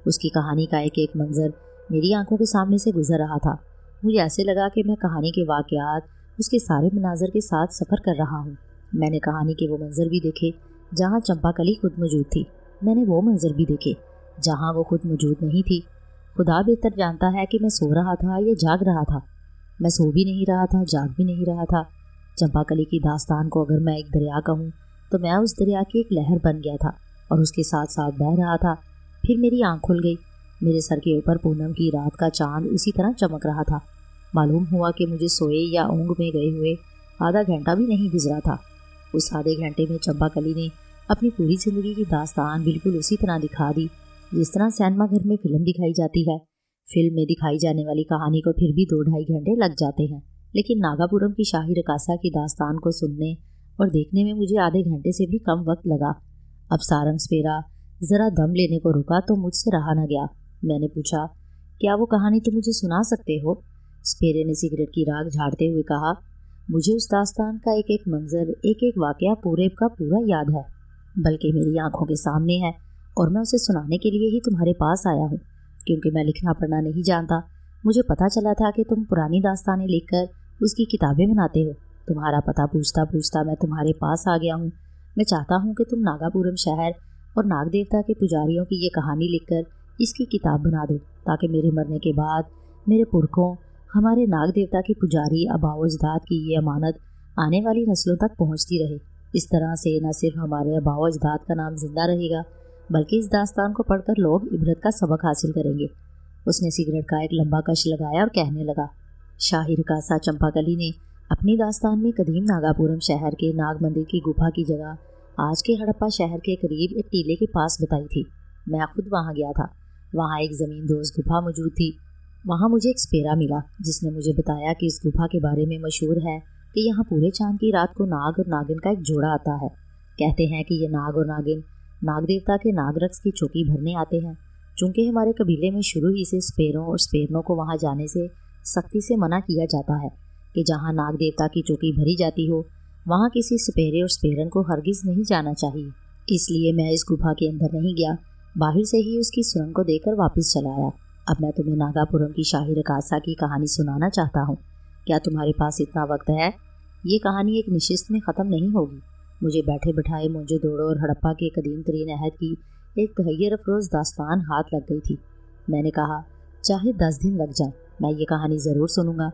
उसकी कहानी का एक एक मंजर मेरी आंखों के सामने से गुजर रहा था। मुझे ऐसे लगा कि मैं कहानी के वाक़यात, उसके सारे मनाजर के साथ सफ़र कर रहा हूँ। मैंने कहानी के वो मंजर भी देखे जहाँ चंपाकली खुद मौजूद थी। मैंने वो मंजर भी देखे जहाँ वो खुद मौजूद नहीं थी। खुदा बेहतर जानता है कि मैं सो रहा था या जाग रहा था। मैं सो भी नहीं रहा था, जाग भी नहीं रहा था। चंपाकली की दास्तान को अगर मैं एक दरिया कहूँ तो मैं उस दरिया की एक लहर बन गया था और उसके साथ साथ बह रहा था। फिर मेरी आँख खुल गई। मेरे सर के ऊपर पूनम की रात का चांद उसी तरह चमक रहा था। मालूम हुआ कि मुझे सोए या ऊँग में गए हुए आधा घंटा भी नहीं गुजरा था। उस आधे घंटे में चंपाकली ने अपनी पूरी ज़िंदगी की दास्तान बिल्कुल उसी तरह दिखा दी जिस तरह सिनेमा घर में फिल्म दिखाई जाती है। फिल्म में दिखाई जाने वाली कहानी को फिर भी 2-2.5 घंटे लग जाते हैं, लेकिन नागापुरम की शाही रकासा की दास्तान को सुनने और देखने में मुझे आधे घंटे से भी कम वक्त लगा। अब सारंग स्पेरा ज़रा दम लेने को रुका तो मुझसे रहा न गया। मैंने पूछा, क्या वो कहानी तुम मुझे सुना सकते हो? स्पेरे ने सिगरेट की राख झाड़ते हुए कहा, मुझे उस दास्तान का एक एक मंजर, एक एक वाक़या पूरे का पूरा याद है, बल्कि मेरी आंखों के सामने है और मैं उसे सुनाने के लिए ही तुम्हारे पास आया हूँ, क्योंकि मैं लिखना पढ़ना नहीं जानता। मुझे पता चला था कि तुम पुरानी दास्तानें लिखकर उसकी किताबें बनाते हो। तुम्हारा पता पूछता पूछता मैं तुम्हारे पास आ गया हूँ। मैं चाहता हूँ कि तुम नागापुरम शहर और नाग देवता के पुजारियों की ये कहानी लिखकर इसकी किताब बना दो, ताकि मेरे मरने के बाद मेरे पुरखों, हमारे नाग देवता के पुजारी आबाओ अजदाद की ये अमानत आने वाली नस्लों तक पहुँचती रहे। इस तरह से न सिर्फ हमारे आबाओ अजदाद का नाम जिंदा रहेगा, बल्कि इस दास्तान को पढ़कर लोग इबरत का सबक हासिल करेंगे। उसने सिगरेट का एक लंबा कश लगाया और कहने लगा, शाही रकासा चंपाकली ने अपनी दास्तान में कदीम नागापुरम शहर के नाग मंदिर की गुफा की जगह आज के हड़प्पा शहर के करीब एक टीले के पास बताई थी। मैं खुद वहाँ गया था। वहाँ एक ज़मीन दोज गुफा मौजूद थी। वहाँ मुझे एक स्पेरा मिला जिसने मुझे बताया कि इस गुफा के बारे में मशहूर है कि यहाँ पूरे चांद की रात को नाग और नागिन का एक जोड़ा आता है। कहते हैं कि ये नाग और नागिन नाग देवता के नाग रक्स की चौकी भरने आते हैं। चूँकि हमारे कबीले में शुरू ही से स्पेरों और स्पेरनों को वहाँ जाने से सख्ती से मना किया जाता है कि जहाँ नाग देवता की चौकी भरी जाती हो वहाँ किसी स्पेरे और स्पेरन को हरगिज़ नहीं जाना चाहिए। इसलिए मैं इस गुफा के अंदर नहीं गया, बाहर से ही उसकी सुरंग को देखकर वापस चला आया। अब मैं तुम्हें नागापुरम की शाही रकासा की कहानी सुनाना चाहता हूँ। क्या तुम्हारे पास इतना वक्त है? ये कहानी एक निशिस्त में ख़त्म नहीं होगी। मुझे बैठे बिठाए मोंजोदड़ो और हड़प्पा के कदीम तरीन अहद की एक तहैयर अफरोज़ दास्तान हाथ लग गई थी। मैंने कहा, चाहे 10 दिन लग जाए, मैं ये कहानी ज़रूर सुनूंगा।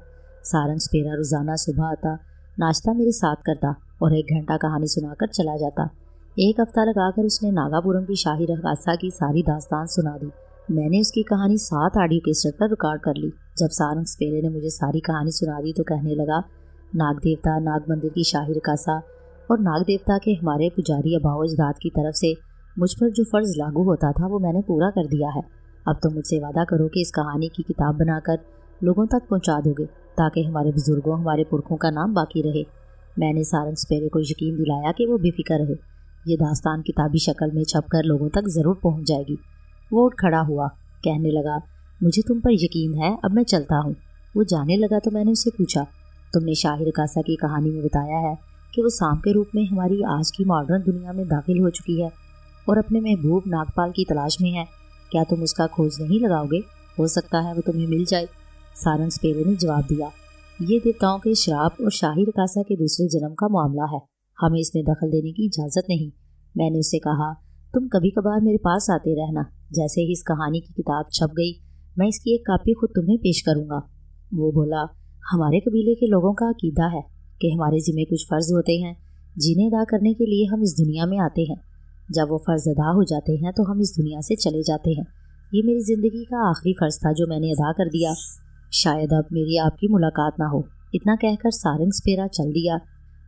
सारंग स्पेरा रोज़ाना सुबह आता, नाश्ता मेरे साथ करता और 1 घंटा कहानी सुनाकर चला जाता। 1 हफ्ता लगाकर उसने नागापुरम की शाही रकासा की सारी दास्तान सुना दी। मैंने उसकी कहानी 7 ऑडियो कैसेट पर रिकॉर्ड कर ली। जब सारंग स्पेरे ने मुझे सारी कहानी सुना दी तो कहने लगा, नाग देवता, नाग मंदिर की शाही रकासा और नाग देवता के हमारे पुजारी आबाओ अजदाद की तरफ से مجھ پر جو فرض لاگو ہوتا تھا وہ میں نے پورا کر دیا ہے۔ اب تم مجھ سے وعدہ کرو کہ اس کہانی کی کتاب بنا کر لوگوں تک پہنچا دو گے تاکہ ہمارے بزرگوں، ہمارے پرکھوں کا نام باقی رہے۔ میں نے سارنگ سپیرے کو یقین دلایا کہ وہ بے فکر رہے، یہ داستان کتابی شکل میں چھپ کر لوگوں تک ضرور پہنچ جائے گی۔ وہ اٹھ کھڑا ہوا، کہنے لگا، مجھے تم پر یقین ہے، اب میں چلتا ہوں۔ وہ جانے لگا تو میں نے اس سے پوچھا، تم نے شاہ رکاسا کی کہانی میں بتایا ہے کہ وہ سانپ کے روپ میں ہماری آج کی ماڈرن دنیا میں داخل ہو چکی ہے اور اپنے محبوب ناگپال کی تلاش میں ہے، کیا تم اس کا کھوج نہیں لگاؤ گے؟ ہو سکتا ہے وہ تمہیں مل جائے۔ سارنگ سپیرے نے جواب دیا، یہ دیوتاؤں کے شراپ اور شاہی رکاسا کے دوسرے جنم کا معاملہ ہے، ہمیں اس میں دخل دینے کی اجازت نہیں۔ میں نے اس سے کہا، تم کبھی کبھار میرے پاس آتے رہنا، جیسے ہی اس کہانی کی کتاب چھپ گئی میں اس کی ایک کاپی خود تمہیں پیش کروں گا۔ وہ بولا، ہمارے قبیلے کے لوگوں کا عقیدہ ہے کہ ہمارے ذمے کچھ فرض ہوتے ہیں جنہیں ادا کرنے کے لیے ہم اس دنیا میں آتے ہیں، جب وہ فرض ادا ہو جاتے ہیں تو ہم اس دنیا سے چلے جاتے ہیں۔ یہ میری زندگی کا آخری فرض تھا جو میں نے ادا کر دیا، شاید اب میری آپ کی ملاقات نہ ہو۔ اتنا کہہ کر سارنگ سپیرا چل دیا۔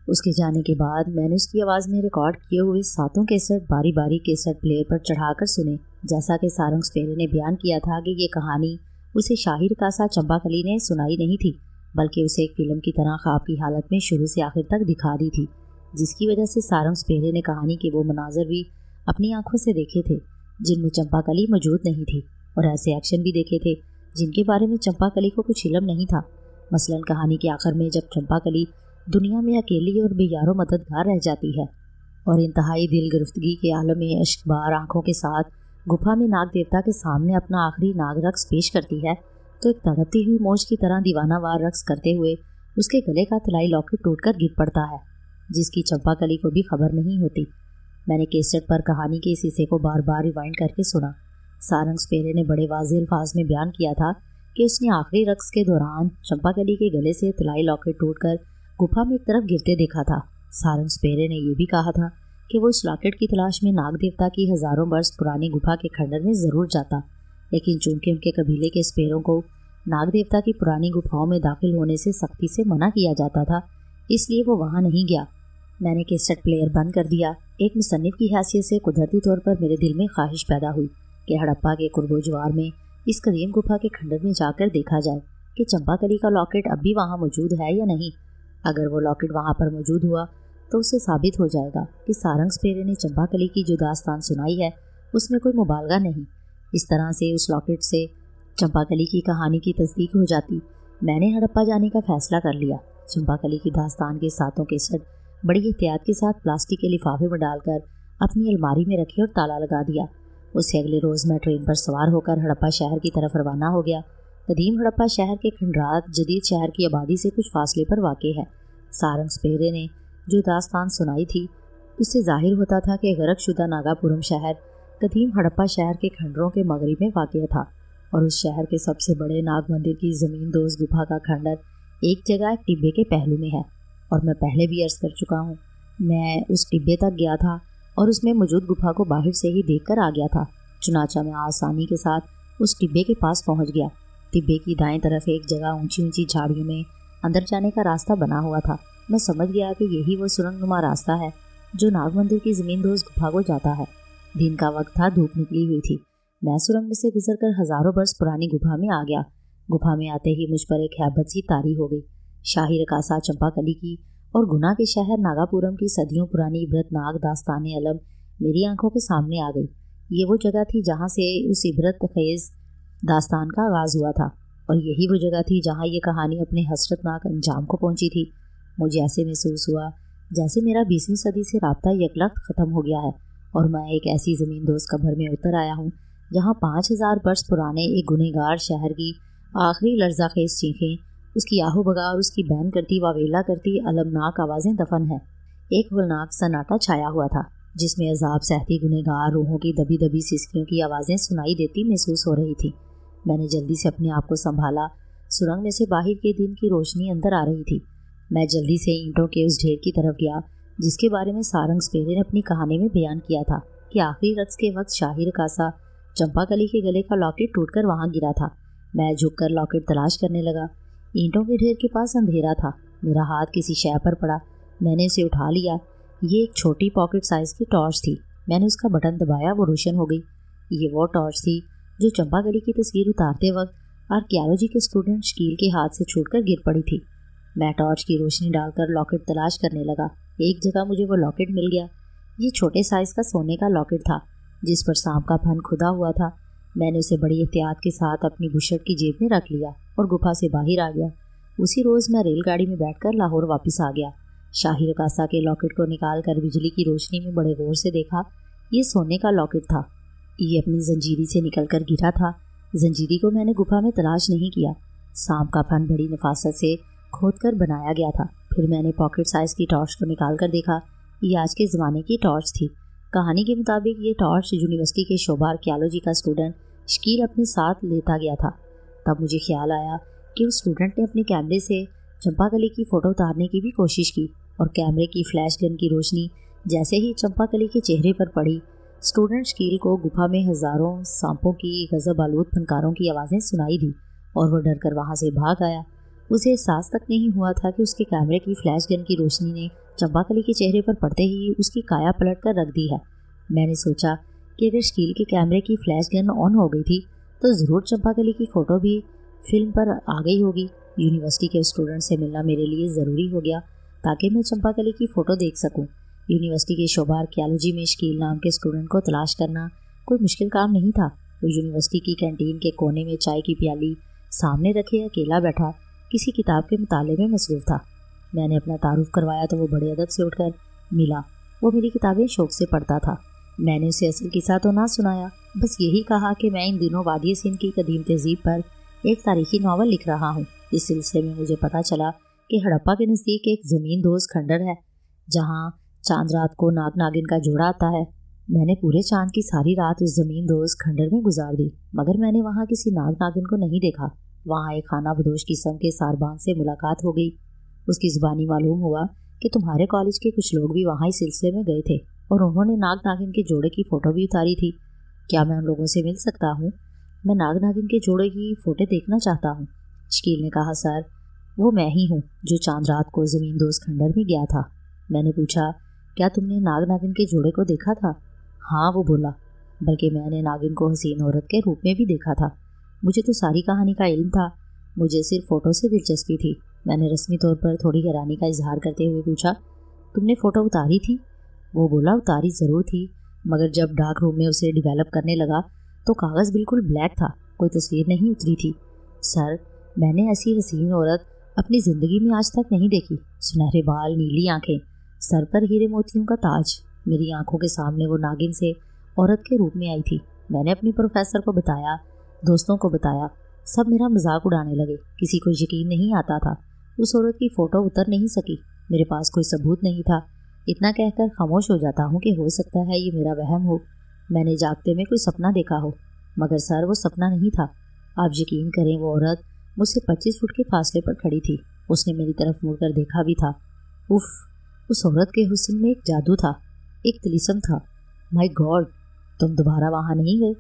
اس کے جانے کے بعد میں نے اس کی آواز میں ریکارڈ کیے ہوئے 7 کیسٹ باری باری کیسٹ پلیئر پر چڑھا کر سنے۔ جیسا کہ سارنگ سپیرے نے بیان کیا تھا کہ یہ کہانی اسے شاہی رکاسا چمپاکلی نے سنائی نہیں تھی، بلکہ اسے ایک فلم کی طرح خواب کی حالت میں شروع سے آخر تک دکھا دی تھی، جس کی وجہ سے سارنگ سپیرے نے کہانی کے وہ مناظر بھی اپنی آنکھوں سے دیکھے تھے جن میں چمپاکلی موجود نہیں تھی، اور ایسے ایکشن بھی دیکھے تھے جن کے بارے میں چمپاکلی کو کچھ علم نہیں تھا۔ مثلاً کہانی کے آخر میں جب چمپاکلی دنیا میں اکیلی اور بے یار و مددگار رہ جاتی ہے اور انتہائی دل گرفتگی کے عالم میں اشکبار آنکھوں کے ساتھ گپھا میں ناگ دیوتا کے سامنے اپنا آخری ناگ رقص پیش کرتی ہے، تو ایک تڑپتی ہوئی موج کی طرح دیوانہ وار رقص کرتے ہوئے اس کے گلے کا طلائی لاکٹ ٹوٹ کر گر پڑتا ہے، جس کی چمپاکلی کو بھی خبر نہیں ہوتی۔ میں نے کیسٹ پر کہانی کے اس حصے کو بار بار ریوائنڈ کر کے سنا۔ سارنگ سپیرے نے بڑے واضح الفاظ میں بیان کیا تھا کہ اس نے آخری رقص کے دوران چمپاکلی کے گلے سے طلائی لاکٹ ٹوٹ کر گپھا میں ایک طرف گرتے دیکھا تھا۔ سارنگ سپیرے نے یہ بھی کہا تھا کہ وہ اس لاکٹ کی تلاش میں ناگ دیوتا کی ہزاروں برس پرانی گپھا کے کھنڈر میں ضرور جاتا، لیکن چونکہ ان کے قبیلے کے سپیروں کو ناگ دیوتا کی پرانی گپھاؤں میں داخل ہونے سے سختی سے منع کیا جاتا تھا، اس لیے وہ وہاں نہیں گیا۔ میں نے کیسٹ پلیئر بند کر دیا۔ ایک مصنف کی حیثیت سے قدرتی طور پر میرے دل میں خواہش پیدا ہوئی کہ ہڑپا کے قرب و جوار میں اس قدیم گپھا کے کھنڈر میں جا کر دیکھا جائے کہ چمپاکلی کا لاکٹ اب بھی وہاں موجود ہے یا نہیں۔ اگر وہ لاکٹ وہاں پر موجود ہوا تو اس سے ثابت ہو جائے گا کہ سارنگ سپیرے نے چمپاکلی کی جو داستان سنائی ہے اس میں کوئی مبالغہ نہیں۔ اس طرح سے اس لاکٹ سے چمپاکلی کی کہانی کی تصدیق ہو جاتی۔ میں نے ہڑپا جانے کا فیصلہ کر لیا۔ چمپاکلی کی داستان کے 7 کیسٹ بڑی احتیاط کے ساتھ پلاسٹک کے لفافے میں ڈال کر اپنی الماری میں رکھے اور تالا لگا دیا۔ اس سے اگلے روز میں ٹرین پر سوار ہو کر ہڑپا شہر کی طرف روانہ ہو گیا۔ قدیم ہڑپا شہر کے کھنڈرات جدید شہر کی آبادی سے کچھ فاصلے پر واقع ہے۔ سارنگ سپیرے نے جو داستان سنائی تھی اس سے ظاہر ہوتا تھا کہ غرق شدہ ناگاپورم شہر قدیم ہڑپا شہر کے کھنڈروں کے مغرب میں واقع تھا، اور اس شہر کے سب سے بڑے ناگ مندر کی زمین دوز گپھا کا کھنڈر ایک جگہ ایک ٹبے کے پہلو میں ہے، اور میں پہلے بھی عرض کر چکا ہوں، میں اس ٹبے تک گیا تھا اور اس میں موجود گپھا کو باہر سے ہی دیکھ کر آ گیا تھا۔ چنانچہ میں آسانی کے ساتھ اس ٹبے کے پاس پہنچ گیا۔ ٹبے کی دائیں طرف ایک جگہ اونچی اونچی جھاڑیوں میں اندر جانے کا راستہ بنا ہوا تھا۔ میں سمجھ گیا کہ یہی وہ سرنگ نما راستہ ہے جو ناگ مندر کی زمین دوز گپھا کو جاتا ہے۔ دن کا وقت تھا، دھوپ نکلی ہوئی تھی۔ میں سرنگ میں سے گزر کر ہزاروں برس پرانی گپھا میں آ گیا۔ گپھا میں آتے ہی مجھ پر ایک ہیبت سی طاری ہو گئی۔ شاہی رکاسا چمپاکلی کی اور گنا کے شہر ناگاپورم کی صدیوں پرانی عبرت ناک داستان علم میری آنکھوں کے سامنے آ گئی۔ یہ وہ جگہ تھی جہاں سے اس عبرت خیز داستان کا آغاز ہوا تھا، اور یہی وہ جگہ تھی جہاں یہ کہانی اپنے حسرت ناک انجام کو پہنچی تھی۔ مجھے ایسے محسوس ہوا جیسے میرا 20ویں صدی سے رابطہ یکلخت ختم ہو گیا ہے، اور میں ایک ایسی زمین دوز قبر میں اتر آیا ہوں جہاں 5000 برس پرانے ایک گنہگار شہر کی آخری لرزہ خیز چیخیں، اس کی آہو بگا اور اس کی بین کرتی واویلا کرتی المناک آوازیں دفن ہیں۔ ایک ہولناک سناٹا چھایا ہوا تھا جس میں عذاب سہتی گنہگار روحوں کی دبی دبی سسکیوں کی آوازیں سنائی دیتی محسوس ہو رہی تھی۔ میں نے جلدی سے اپنے آپ کو سنبھالا۔ سرنگ میں سے باہر کے دن کی روشنی اندر آ رہی تھی۔ میں جلدی سے اینٹوں کے اس ڈھیر کی طرف گیا جس کے بارے میں سارنگ سپیرے نے اپنی کہانی میں بیان کیا تھا کہ آخری رقص کے وقت شاہی رکاسا چمپاکلی کے گلے کا لاکٹ ٹوٹ کر وہاں گرا تھا۔ میں جھک کر لاکٹ تلاش کرنے لگا۔ اینٹوں کے ڈھیر کے پاس اندھیرا تھا۔ میرا ہاتھ کسی شے پر پڑا۔ میں نے اسے اٹھا لیا۔ یہ ایک چھوٹی پاکٹ سائز کی ٹارچ تھی میں نے اس کا بٹن دبایا، وہ روشن ہو گئی۔ یہ وہ ٹارچ تھی جو چمپا کلی کی تصویر اتارتے وقت آرکیالوجی کے اسٹوڈنٹ شکیل کے ہاتھ سے چھوٹ کر گر پڑی تھی۔ میں ٹارچ کی روشنی ڈال کر لاکٹ تلاش کرنے لگا۔ ایک جگہ مجھے وہ لاکٹ مل گیا۔ یہ چھوٹے سائز کا سونے کا لاکٹ تھا جس پر سانپ کا پھن کھدا ہوا تھا۔ میں نے اسے بڑی احتیاط کے ساتھ اپنی بشرٹ کی جیب میں رکھ لیا اور گپھا سے باہر آ گیا۔ اسی روز میں ریل گاڑی میں بیٹھ کر لاہور واپس آ گیا۔ شاہی رقاصہ کے لاکٹ کو نکال کر بجلی کی روشنی میں بڑے غور سے دیکھا۔ یہ سونے کا لاکٹ تھا۔ یہ اپنی زنجیری سے نکل کر گرا تھا۔ زنجیری کو میں نے گپھا میں تلاش نہیں کیا۔ سانپ کا پھن بڑی نفاست سے کھود کر بنایا گیا تھا۔ پھر میں نے پاکٹ سائز کی ٹارچ کو نکال کر دیکھا۔ یہ آج کے زمانے کی ٹارچ تھی۔ کہانی کے مطابق یہ ٹارچ یونیورسٹی کے شعبہ آرکیالوجی کا اسٹوڈنٹ شکیل اپنے ساتھ لیتا گیا تھا۔ تب مجھے خیال آیا کہ اس اسٹوڈنٹ نے اپنے کیمرے سے چمپا کلی کی فوٹو اتارنے کی بھی کوشش کی، اور کیمرے کی فلیش گن کی روشنی جیسے ہی چمپا کلی کے چہرے پر پڑی، اسٹوڈنٹ شکیل کو گپھا میں ہزاروں سانپوں کی غضب آلود فنکاروں کی آوازیں سنائی دی اور وہ ڈر کر وہاں سے بھاگ آیا۔ اسے احساس تک نہیں ہوا تھا کہ اس کے کیمرے کی فلیش گن کی روشنی نے چمپا کلی کے چہرے پر پڑتے ہی اس کی کایا پلٹ کر رکھ دی ہے۔ میں نے سوچا کہ اگر شکیل کے کیمرے کی فلیش گن آن ہو گئی تھی تو ضرور چمپا کلی کی فوٹو بھی فلم پر آ گئی ہوگی۔ یونیورسٹی کے اسٹوڈنٹ سے ملنا میرے لیے ضروری ہو گیا تاکہ میں چمپا کلی کی فوٹو دیکھ سکوں۔ یونیورسٹی کے شعبہ آرکیالوجی میں شکیل نام کے اسٹوڈنٹ کو تلاش کرنا کوئی مشکل کام نہیں تھا۔ وہ یونیورسٹی کی کینٹین کے کونے میں چائے کی پیالی سامنے رکھے اکیلا بیٹھا کسی کتاب کے مطالعے میں مصروف تھا۔ میں نے اپنا تعارف کروایا تو وہ بڑے ادب سے اٹھ کر ملا۔ وہ میری کتابیں شوق سے پڑھتا تھا۔ میں نے اسے اصل قصہ تو نہ سنایا، بس یہی کہا کہ میں ان دنوں وادی سندھ کی قدیم تہذیب پر ایک تاریخی ناول لکھ رہا ہوں۔ اس سلسلے میں مجھے پتہ چلا کہ ہڑپا کے نزدیک ایک زمین دوز کھنڈر ہے جہاں چاند رات کو ناگ ناگن کا جوڑا آتا ہے۔ میں نے پورے چاند کی ساری رات اس زمین دوز کھنڈر میں گزار دی، مگر میں نے وہاں کسی ناگ ناگن کو نہیں دیکھا۔ وہاں ایک خانہ بدوش قسم کے ساربان سے ملاقات ہو گئی۔ اس کی زبانی معلوم ہوا کہ تمہارے کالج کے کچھ لوگ بھی وہاں اس سلسلے میں گئے تھے اور انہوں نے ناگ ناگن کے جوڑے کی فوٹو بھی اتاری تھی۔ کیا میں ان لوگوں سے مل سکتا ہوں؟ میں ناگ ناگن کے جوڑے کی فوٹو دیکھنا چاہتا ہوں۔ شکیل نے کہا، سر وہ میں ہی ہوں جو چاند رات کو زمین دوز کھنڈر میں گیا تھا۔ میں نے پوچھا، کیا تم نے ناگ ناگن کے جوڑے کو دیکھا تھا؟ ہاں، وہ بولا، بلکہ میں نے ناگن کو حسین عورت کے روپ میں بھی دیکھا تھا۔ مجھے تو ساری کہانی کا علم تھا، مجھے صرف فوٹو سے دلچسپی تھی۔ میں نے رسمی طور پر تھوڑی حیرانی کا اظہار کرتے ہوئے پوچھا، تم نے فوٹو اتاری تھی؟ وہ بولا، اتاری ضرور تھی، مگر جب ڈارک روم میں اسے ڈیولپ کرنے لگا تو کاغذ بالکل بلیک تھا، کوئی تصویر نہیں اتری تھی۔ سر، میں نے ایسی حسین عورت اپنی زندگی میں آج تک نہیں دیکھی۔ سنہرے بال، نیلی آنکھیں، سر پر ہیرے موتیوں کا تاج۔ میری آنکھوں کے سامنے وہ ناگن سے عورت کے روپ میں آئی تھی۔ میں نے اپنے پروفیسر کو بتایا، دوستوں کو بتایا، سب میرا مذاق اڑانے لگے۔ کسی کو یقین نہیں آتا تھا۔ اس عورت کی فوٹو اتر نہیں سکی۔ میرے پاس کوئی ثبوت نہیں تھا۔ اتنا کہہ کر خاموش ہو جاتا ہوں کہ ہو سکتا ہے یہ میرا وہم ہو، میں نے جاگتے میں کوئی سپنا دیکھا ہو، مگر سر وہ سپنا نہیں تھا۔ آپ یقین کریں، وہ عورت مجھ سے 25 فٹ کے فاصلے پر کھڑی تھی۔ اس نے میری طرف مڑ کر دیکھا بھی تھا۔ اف، اس عورت کے حسن میں ایک جادو تھا، ایک طلسم تھا۔ مائی گاڈ، تم دوبارہ وہاں نہیں گئے؟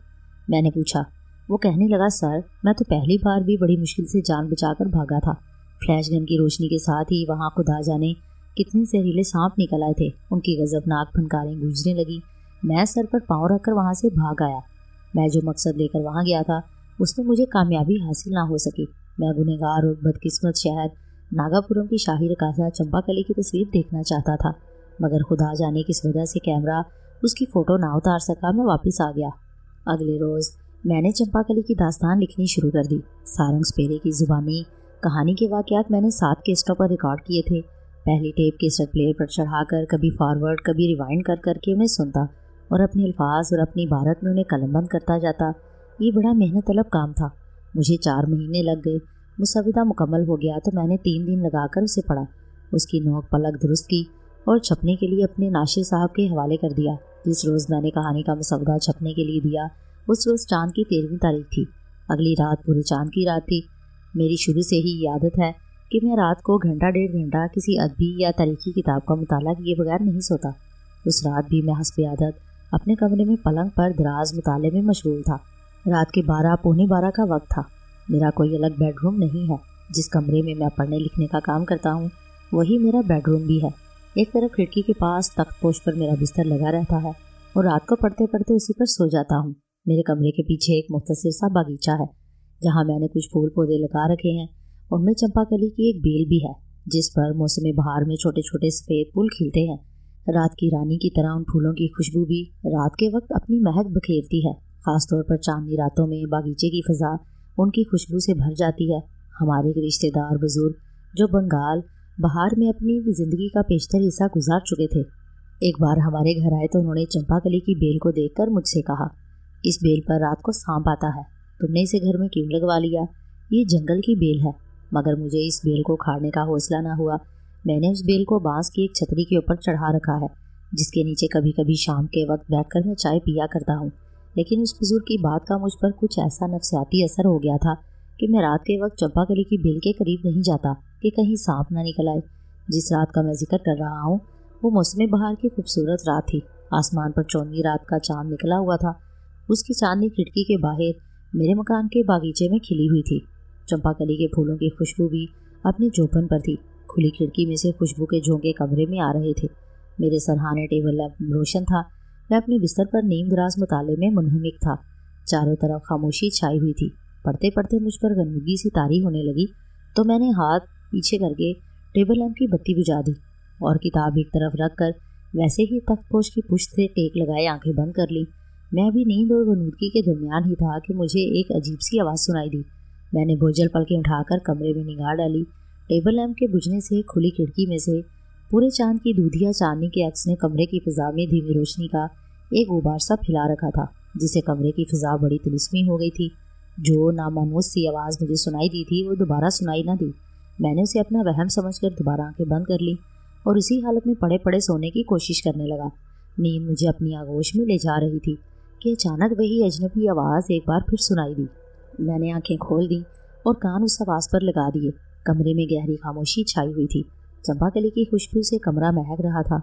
میں نے پوچھا۔ وہ کہنے لگا، سر میں تو پہلی بار بھی بڑی مشکل سے جان بچا کر بھاگا تھا۔ فلیش گن کی روشنی کے ساتھ ہی وہاں خدا جانے کتنے زہریلے سانپ نکل آئے تھے۔ ان کی غضبناک پھنکاریں گونجنے لگیں۔ میں سر پر پاؤں رکھ کر وہاں سے بھاگ آیا۔ میں جو مقصد لے کر وہاں گیا تھا اس میں مجھے کامیابی حاصل نہ ہو سکی۔ میں گنہگار اور بدقسمت شہر ناگاپورم کی شاہی رقاصہ چمپا کلی کی تصویر دیکھنا چاہتا تھا، مگر خدا جانے کس وجہ سے کیمرہ اس کی فوٹو نہ اتار سکا۔ میں واپس آ گیا۔ اگلے روز میں نے چمپا کلی کی داستان لکھنی شروع کر دی۔ سارنگ سپیرے کی زبانی کہانی کے واقعات میں نے 7 کیسٹوں پر ریکارڈ کیے تھے۔ پہلی ٹیپ کیسٹ پلیئر پر چڑھا کر کبھی فارورڈ کبھی ریوائنڈ کر کر کے انہیں سنتا اور اپنے الفاظ اور اپنی عبارت میں انہیں قلم بند کرتا جاتا۔ یہ بڑا محنت طلب کام تھا۔ مجھے 4 مہینے لگ گئے۔ مسودہ مکمل ہو گیا تو میں نے 3 دن لگا کر اسے پڑھا، اس کی نوک پلک درست کی اور چھپنے کے لیے اپنے ناشر صاحب کے حوالے کر دیا۔ جس روز میں نے کہانی کا مسودہ چھپنے کے لیے دیا اس روز چاند کی 13ویں تاریخ تھی۔ اگلی رات پورے چاند کی رات تھی۔ میری شروع سے ہی یہ عادت ہے کہ میں رات کو گھنٹہ 1.5 گھنٹہ کسی ادبی یا تاریخی کتاب کا مطالعہ کیے بغیر نہیں سوتا۔ اس رات بھی میں حسب عادت اپنے کمرے میں پلنگ پر دراز مطالعے میں مشغول تھا۔ رات کے 12 پونے 12 کا وقت تھا۔ میرا کوئی الگ بیڈ روم نہیں ہے۔ جس کمرے میں پڑھنے لکھنے کا کام کرتا ہوں وہی میرا بیڈ روم بھی ہے۔ ایک طرف کھڑکی کے پاس تخت پوش پر میرا بستر لگا رہتا ہے और रात को पढ़ते पढ़ते उसी पर सो जाता हूँ। मेरे कमरे के पीछे एक मुख्तसर सा बागीचा है जहाँ मैंने कुछ फूल पौधे लगा रखे हैं। उनमें चंपाकली की एक बेल भी है जिस पर मौसम बहार में छोटे छोटे सफ़ेद फूल खिलते हैं। रात की रानी की तरह उन फूलों की खुशबू भी रात के वक्त अपनी महक बखेरती है। खासतौर पर चांदनी रातों में बागीचे की फ़ज़ा उनकी खुशबू से भर जाती है। हमारे एक रिश्तेदार बुजुर्ग जो बंगाल बहार में अपनी ज़िंदगी का पेशतर हिस्सा गुजार चुके थे, एक बार हमारे घर आए तो उन्होंने चंपाकली की बेल को देखकर मुझसे कहा, इस बेल पर रात को सांप आता है, तुमने इसे घर में क्यों लगवा लिया? ये जंगल की बेल है। मगर मुझे इस बेल को खाने का हौसला ना हुआ। मैंने उस बेल को बांस की एक छतरी के ऊपर चढ़ा रखा है जिसके नीचे कभी कभी शाम के वक्त बैठकर मैं चाय पिया करता हूँ। लेकिन उस बुजुर्ग की बात का मुझ पर कुछ ऐसा नफसियाती असर हो गया था कि मैं रात के वक्त चंपाकली की बेल के करीब नहीं जाता कि कहीं सांप ना निकल आए। जिस रात का मैं जिक्र कर रहा हूँ वो मौसम बहार की खूबसूरत रात थी। आसमान पर 14वीं रात का चांद निकला हुआ था। उसकी चांदनी खिड़की के बाहर मेरे मकान के बागीचे में खिली हुई थी। चंपाकली के फूलों की खुशबू भी अपने जोपन पर थी। खुली खिड़की में से खुशबू के झोंके कमरे में आ रहे थे। मेरे सरहाने टेबल लैंप रोशन था। मैं अपने बिस्तर पर नीम दराज मुताले में मुनहमिक था। चारों तरफ खामोशी छाई हुई थी। पढ़ते पढ़ते मुझ पर गंदगी सी तारी होने लगी तो मैंने हाथ पीछे करके टेबल लैंप की बत्ती बुझा दी और किताब एक तरफ रख कर वैसे ही तख्तपोश की पुश्त से टेक लगाए आंखें बंद कर ली। मैं अभी नींद और गनूदगी के दरमियान ही था कि मुझे एक अजीब सी आवाज़ सुनाई दी। मैंने बोझल पलकें उठाकर कमरे में निगाह डाली। टेबल लैंप के बुझने से खुली खिड़की में से पूरे चांद की दूधिया चांदनी के अक्स ने कमरे की फ़िज़ा में धीमी रोशनी का एक गुबार सा फैला रखा था जिससे कमरे की फ़िज़ा बड़ी तिलिस्मी हो गई थी। जो नामानूस सी आवाज़ मुझे सुनाई दी थी वो दोबारा सुनाई ना दी। मैंने उसे अपना वहम समझकर दोबारा आंखें बंद कर ली और इसी हालत में पड़े पड़े सोने की कोशिश करने लगा। नींद मुझे अपनी आगोश में ले जा रही थी कि अचानक वही अजनबी आवाज़ एक बार फिर सुनाई दी। मैंने आंखें खोल दी और कान उस आवाज़ पर लगा दिए। कमरे में गहरी खामोशी छाई हुई थी। चंपाकली की खुशबू से कमरा महक रहा था।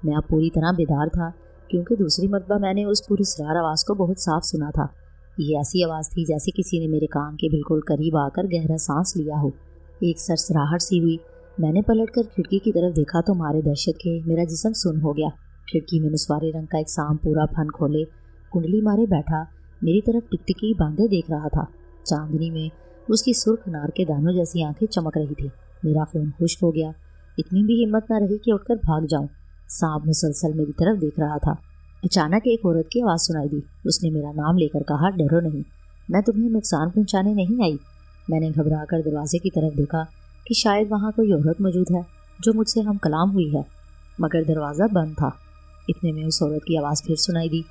मैं अब पूरी तरह बेदार था क्योंकि दूसरी मरतबा मैंने उस पुरस्रार आवाज़ को बहुत साफ सुना था। ये ऐसी आवाज़ थी जैसे किसी ने मेरे कान के बिल्कुल करीब आकर गहरा सांस लिया हो। एक सरसराहट सी हुई। मैंने पलटकर खिड़की की तरफ देखा तो मारे दहशत के मेरा जिस्म सुन्न हो गया। खिड़की में नुस्वारे रंग का एक सांप पूरा फन खोले कुंडली मारे बैठा मेरी तरफ टिकटिकी बांधे देख रहा था। चांदनी में उसकी सुर्ख अनार के दानों जैसी आंखें चमक रही थी। मेरा खून खुश्क हो गया। इतनी भी हिम्मत न रही कि उठकर भाग जाऊं। सांप मुसलसल मेरी तरफ देख रहा था। अचानक एक औरत की आवाज़ सुनाई दी। उसने मेरा नाम लेकर कहा, डरो नहीं, मैं तुम्हें नुकसान पहुंचाने नहीं आई। मैंने घबरा कर दरवाजे की तरफ देखा कि शायद वहाँ कोई औरत मौजूद है जो मुझसे हम कलाम हुई है, मगर दरवाज़ा बंद था। इतने में उस औरत की आवाज़ फिर सुनाई दी,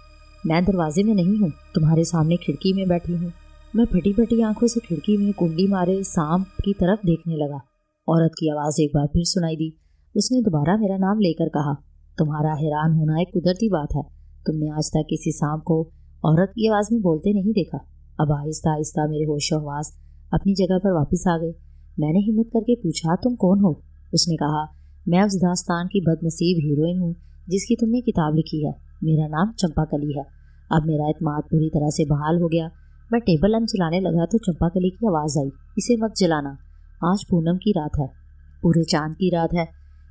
मैं दरवाजे में नहीं हूँ, तुम्हारे सामने खिड़की में बैठी हूँ। मैं फटी फटी आंखों से खिड़की में कुंडी मारे सांप की तरफ देखने लगा। औरत की आवाज़ एक बार फिर सुनाई दी। उसने दोबारा मेरा नाम लेकर कहा, तुम्हारा हैरान होना एक कुदरती बात है। तुमने आज तक किसी सांप को औरत की आवाज़ में बोलते नहीं देखा। अब आहिस्ता आहिस्ता मेरे होश हवास अपनी जगह पर वापस आ गए। मैंने हिम्मत करके पूछा, तुम कौन हो? उसने कहा, मैं उस दास्तान की बदनसीब हीरोइन हूँ जिसकी तुमने किताब लिखी है। मेरा नाम चंपाकली है। अब मेरा एतमाद पूरी तरह से बहाल हो गया। मैं टेबल लैंप जलाने लगा तो चंपाकली की आवाज़ आई, इसे मत जलाना, आज पूनम की रात है, पूरे चांद की रात है।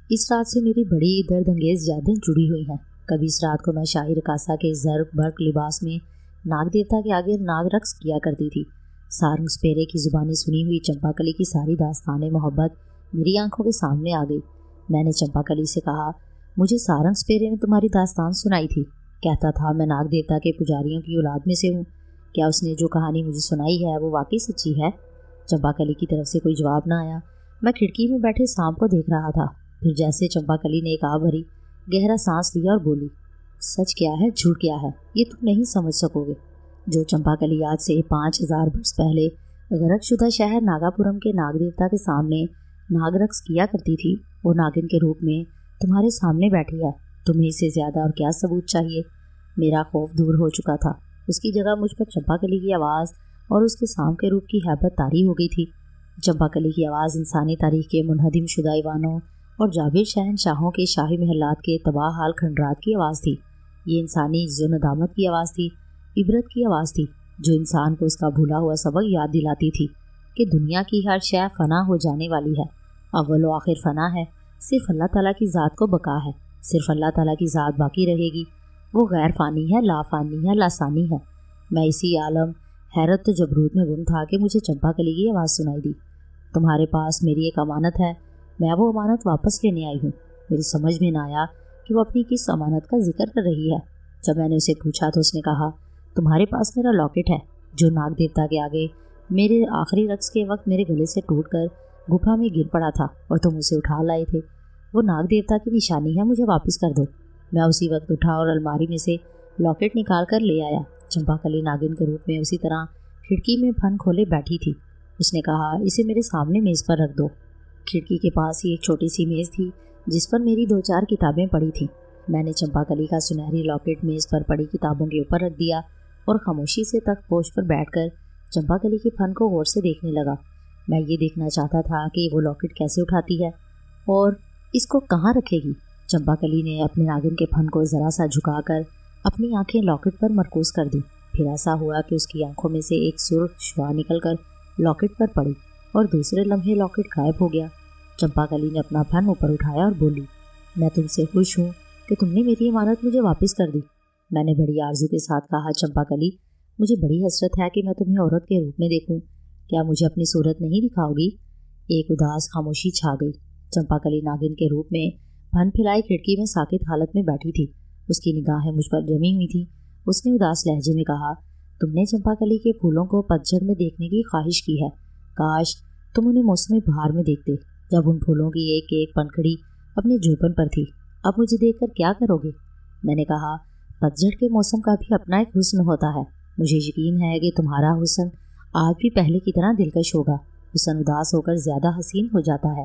इस रात से मेरी बड़ी दर्दंगेज यादें जुड़ी हुई हैं। कभी इस रात को मैं शाही रकासा के जर्ब बर्क लिबास में नाग देवता के आगे नाग रक्स किया करती थी। सारंग स्पेरे की जुबानी सुनी हुई चंपाकली की सारी दास्तान मोहब्बत मेरी आंखों के सामने आ गई। मैंने चंपाकली से कहा, मुझे सारंग स्पेरे ने तुम्हारी दास्तान सुनाई थी। कहता था मैं नाग देवता के पुजारियों की औलाद में से हूँ। क्या उसने जो कहानी मुझे सुनाई है वो वाकई सच्ची है? चंपाकली की तरफ से कोई जवाब न आया। मैं खिड़की में बैठे सांप को देख रहा था। फिर जैसे चंपाकली ने एक आ भरी गहरा सांस लिया और बोली, सच क्या है झूठ क्या है ये तुम नहीं समझ सकोगे। जो चंपाकली आज से 5000 वर्ष पहले गरकशुदा शहर नागापुरम के नाग देवता के सामने नाग रक्स किया करती थी, वो नागिन के रूप में तुम्हारे सामने बैठी है। तुम्हें इससे ज़्यादा और क्या सबूत चाहिए? मेरा खौफ दूर हो चुका था। उसकी जगह मुझ पर चंपाकली की आवाज़ और उसके सांप के रूप की हैबत तारी हो गई थी। चंपाकली की आवाज़ इंसानी तारीख के मुनहदिम शुदा ईवानों और जाबिर शहनशाहों के शाही महलात के तबाह हाल खंडरात की आवाज़ थी। ये इंसानी इज़्ज़ो नदामत की आवाज़ थी, इबरत की आवाज़ थी, जो इंसान को उसका भूला हुआ सबक याद दिलाती थी कि दुनिया की हर शय फ़ना हो जाने वाली है, अव्वल व आखिर फ़ना है, सिर्फ अल्लाह ताला की ज़ात को बका है, सिर्फ अल्लाह ताला की ज़ात बाकी रहेगी। وہ غیر فانی ہے، لا فانی ہے، لاسانی ہے۔ میں اسی عالم حیرت و جبروت میں گم تھا کہ مجھے چمپا کلی کی آواز سنائی دی۔ تمہارے پاس میری ایک امانت ہے، میں وہ امانت واپس لینے آئی ہوں۔ میری سمجھ میں نہ آیا کہ وہ اپنی کس امانت کا ذکر کر رہی ہے۔ جب میں نے اسے پوچھا تو اس نے کہا، تمہارے پاس میرا لاکٹ ہے جو ناگ دیوتا کے آگے میرے آخری رقص کے وقت میرے گلے سے ٹوٹ کر گپھا میں گر پڑا تھا اور تم اسے اٹھا لائے تھے۔ وہ ناگ دیوتا کی نشانی ہے، مجھے واپس کر دو۔ میں اسی وقت اٹھا اور الماری میں سے لاکٹ نکال کر لے آیا۔ چمپا کلی ناگن کے روپ میں اسی طرح کھڑکی میں پھن کھولے بیٹھی تھی۔ اس نے کہا، اسے میرے سامنے میز پر رکھ دو۔ کھڑکی کے پاس ہی ایک چھوٹی سی میز تھی جس پر میری 2-4 کتابیں پڑی تھیں۔ میں نے چمپا کلی کا سنہری لاکٹ میز پر پڑی کتابوں کے اوپر رکھ دیا اور خاموشی سے تخت پوش پر بیٹھ کر چمپا کلی کے پھن کو غور سے دیکھنے لگا۔ میں یہ دیکھنا چاہتا تھا کہ وہ لاکٹ کیسے اٹھاتی ہے اور اس کو کہاں رکھے گی۔ چمپا کلی نے اپنے ناگن کے پھن کو ذرا سا جھکا کر اپنی آنکھیں لاکٹ پر مرکوز کر دی۔ پھر ایسا ہوا کہ اس کی آنکھوں میں سے ایک سرخ شعاع نکل کر لاکٹ پر پڑی اور دوسرے لمحے لاکٹ غائب ہو گیا۔ چمپا کلی نے اپنا پھن اوپر اٹھایا اور بولی، میں تم سے خوش ہوں کہ تم نے میری امانت مجھے واپس کر دی۔ میں نے بڑی آرزو کے ساتھ کہا، چمپا کلی، مجھے بڑی حسرت ہے کہ میں تمہیں عورت کے روپ میں دیکھوں، کیا مجھے اپنی صورت نہیں دکھاؤ گی؟ ایک اداس خاموشی چھا گئی۔ چمپا کلی ناگن کے روپ میں پھن پھیلائی کھڑکی میں ساکت حالت میں بیٹھی تھی۔ اس کی نگاہیں مجھ پر جمی ہوئی تھیں۔ اس نے اداس لہجے میں کہا، تم نے چمپا کلی کے پھولوں کو پتجھڑ میں دیکھنے کی خواہش کی ہے، کاش تم انہیں موسم بہار میں دیکھتے جب ان پھولوں کی ایک ایک پنکھڑی اپنے جوبن پر تھی۔ اب مجھے دیکھ کر کیا کرو گے؟ میں نے کہا، پتجھڑ کے موسم کا بھی اپنا ایک حسن ہوتا ہے۔ مجھے یقین ہے کہ تمہارا حسن آج بھی پہلے کی طرح دلکش ہوگا۔ حسن اداس ہو کر زیادہ حسین ہو جاتا ہے۔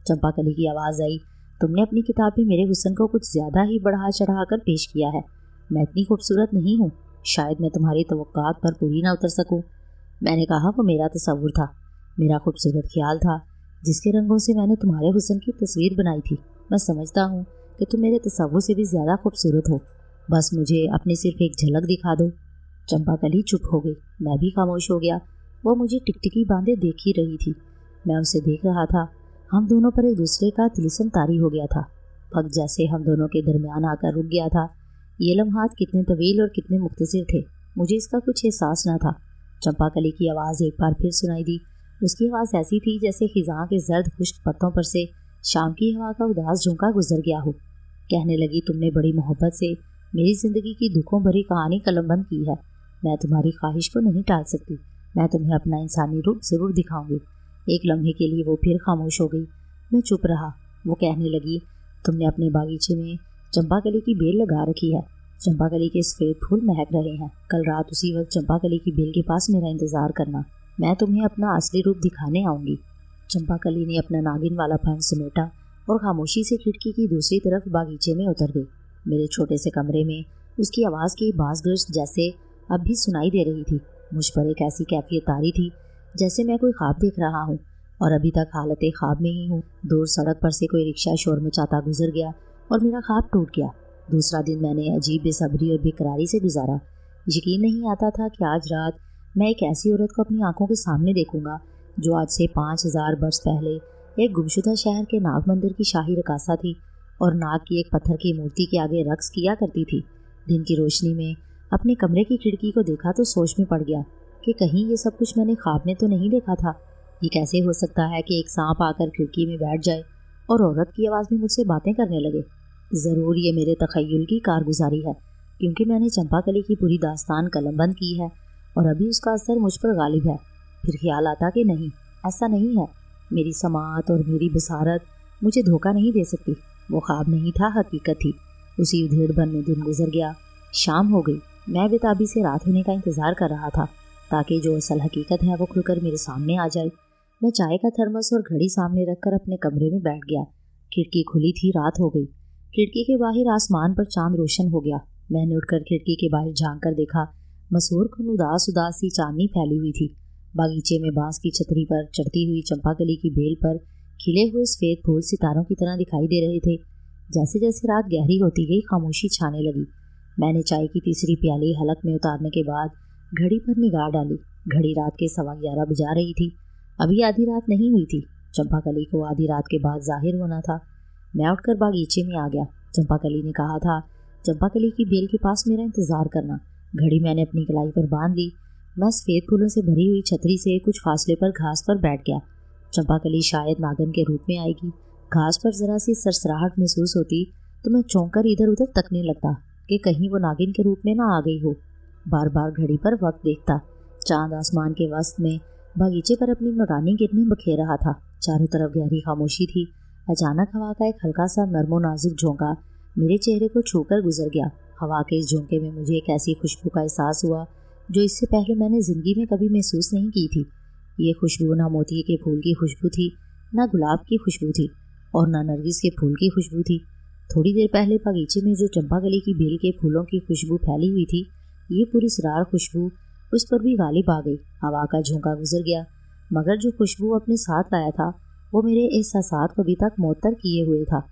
چمپا کلی کی آواز آئی، تم نے اپنی کتاب میں میرے حسن کو کچھ زیادہ ہی بڑھا چڑھا کر پیش کیا ہے۔ میں اتنی خوبصورت نہیں ہوں، شاید میں تمہاری توقعات پر پوری نہ اتر سکوں۔ میں نے کہا، وہ میرا تصور تھا، میرا خوبصورت خیال تھا جس کے رنگوں سے میں نے تمہارے حسن کی تصویر بنائی تھی۔ میں سمجھتا ہوں کہ تم میرے تصور سے بھی زیادہ خوبصورت ہو، بس مجھے اپنی صرف ایک جھلک دکھا دو۔ چمپا کلی چپ ہو گئی۔ میں بھی خاموش ہو گیا۔ وہ مجھے ٹکٹکی باندھے دیکھ ہی رہی تھی۔ میں اسے دیکھ رہا تھا۔ ہم دونوں پر ایک دوسرے کا طلسم طاری ہو گیا تھا۔ وقت جیسے ہم دونوں کے درمیان آ کر رک گیا تھا۔ یہ لمحات کتنے طویل اور کتنے مختصر تھے، مجھے اس کا کچھ احساس نہ تھا۔ چمپا کلی کی آواز ایک بار پھر سنائی دی۔ اس کی آواز ایسی تھی جیسے خزاں کے زرد خشک پتوں پر سے شام کی ہوا کا اداس جھونکا گزر گیا ہو۔ کہنے لگی، تم نے بڑی محبت سے میری زندگی کی دکھوں بھری کہانی قلم بند کی ہے۔ میں تمہاری خواہش کو نہیں ٹال سکتی۔ میں تمہیں اپنا انسانی روپ ضرور دکھاؤں گی۔ ایک لمحے کے لیے وہ پھر خاموش ہو گئی۔ میں چپ رہا۔ وہ کہنے لگی، تم نے اپنے باغیچے میں چمپا کلی کی بیل لگا رکھی ہے۔ چمپا کلی کے سفید پھول مہک رہے ہیں۔ کل رات اسی وقت چمپا کلی کی بیل کے پاس میرا انتظار کرنا، میں تمہیں اپنا اصلی روپ دکھانے آؤں گی۔ چمپا کلی نے اپنا ناگن والا پھن سمیٹا اور خاموشی سے کھڑکی کی دوسری طرف باغیچے میں اتر گئی۔ میرے چھوٹے سے کمرے میں اس کی آواز کی باز گشت جیسے اب بھی سنائی دے رہی تھی۔ مجھ پر ایک ایسی کیفیت طاری تھی جیسے میں کوئی خواب دیکھ رہا ہوں اور ابھی تک حالت خواب میں ہی ہوں۔ دور سڑک پر سے کوئی رکشہ شور مچاتا گزر گیا اور میرا خواب ٹوٹ گیا۔ دوسرا دن میں نے عجیب بے صبری اور بے قراری سے گزارا۔ یقین نہیں آتا تھا کہ آج رات میں ایک ایسی عورت کو اپنی آنکھوں کے سامنے دیکھوں گا جو آج سے 5000 برس پہلے ایک گمشدہ شہر کے ناگ مندر کی شاہی رقاصہ تھی اور ناگ کی ایک پتھر کی مورتی کے آگے رقص کیا کرتی تھی۔ دن کی روشنی میں اپنے کمرے کی کھڑکی کو دیکھا تو سوچ میں پڑ گیا کہ کہیں یہ سب کچھ میں نے خواب میں تو نہیں دیکھا تھا۔ یہ کیسے ہو سکتا ہے کہ ایک سانپ آ کر کھڑکی میں بیٹھ جائے اور عورت کی آواز میں مجھ سے باتیں کرنے لگے؟ ضرور یہ میرے تخیل کی کارگزاری ہے، کیونکہ میں نے چمپا کلی کی پوری داستان قلم بند کی ہے اور ابھی اس کا اثر مجھ پر غالب ہے۔ پھر خیال آتا کہ نہیں، ایسا نہیں ہے۔ میری سماعت اور میری بصارت مجھے دھوکہ نہیں دے سکتی۔ وہ خواب نہیں تھا، حقیقت تھی۔ اسی ادھیڑ بن میں دن گزر گیا۔ شام ہو گئی۔ میں بےتابی سے رات ہونے کا انتظار کر رہا تھا تاکہ جو اصل حقیقت ہے وہ کھل کر میرے سامنے آ جائے۔ میں چائے کا تھرمس اور گھڑی سامنے رکھ کر اپنے کمرے میں بیٹھ گیا۔ کھڑکی کھلی تھی، رات ہو گئی۔ کھڑکی کے باہر آسمان پر چاند روشن ہو گیا۔ میں نے اٹھ کر کھڑکی کے باہر جھانک کر دیکھا۔ مسحور کن اداس سی چاندنی پھیلی ہوئی تھی۔ باغیچے میں بانس کی چھتری پر چڑھتی ہوئی چمپا کلی کی بیل پر کھلے ہوئے سفید پھول ستاروں کی طرح دکھائی دے رہے تھے۔ جیسے جیسے رات گہری ہوتی گئی خاموشی چھانے لگی۔ میں نے چائے کی تیسری پیالی حلق میں اتارنے کے بعد گھڑی پر نگاہ ڈالی۔ گھڑی رات کے 11:15 بجا رہی تھی۔ ابھی آدھی رات نہیں ہوئی تھی۔ چمپا کلی کو آدھی رات کے بعد ظاہر ہونا تھا۔ میں اٹھ کر باغیچے میں آ گیا۔ چمپا کلی نے کہا تھا، चंपा कली की बेल के पास मेरा इंतजार करना। घड़ी मैंने अपनी कलाई पर बांध ली। मैं सफ़ेद फूलों से भरी हुई छतरी से कुछ फासले पर घास पर बैठ गया। चंपा कली शायद नागन के रूप में आएगी। घास पर जरा सी सरसराहट महसूस होती तो मैं चौंक कर इधर उधर तकने लगता कि कहीं वो नागिन के रूप में ना आ गई हो। बार बार घड़ी पर वक्त देखता। चांद आसमान के वस्त में बागीचे पर अपनी नूरानी किरणें बखेर रहा था। चारों तरफ गहरी खामोशी थी। अचानक हवा का एक हल्का सा नरमो नाजुक झोंका मेरे चेहरे को छूकर गुजर गया। हवा के इस झोंके में मुझे एक ऐसी खुशबू का एहसास हुआ जो इससे पहले मैंने ज़िंदगी में कभी महसूस नहीं की थी। ये खुशबू ना मोती के फूल की खुशबू थी, ना गुलाब की खुशबू थी और ना नरगिस के फूल की खुशबू थी। थोड़ी देर पहले बगीचे में जो चंपा कली की बेल के फूलों की खुशबू फैली हुई थी, ये पूरी सरार खुशबू उस पर भी गालिब आ गई। हवा का झोंका गुजर गया, मगर जो खुशबू अपने साथ लाया था वो मेरे एहसासात को अभी तक मुअत्तर किए हुए था।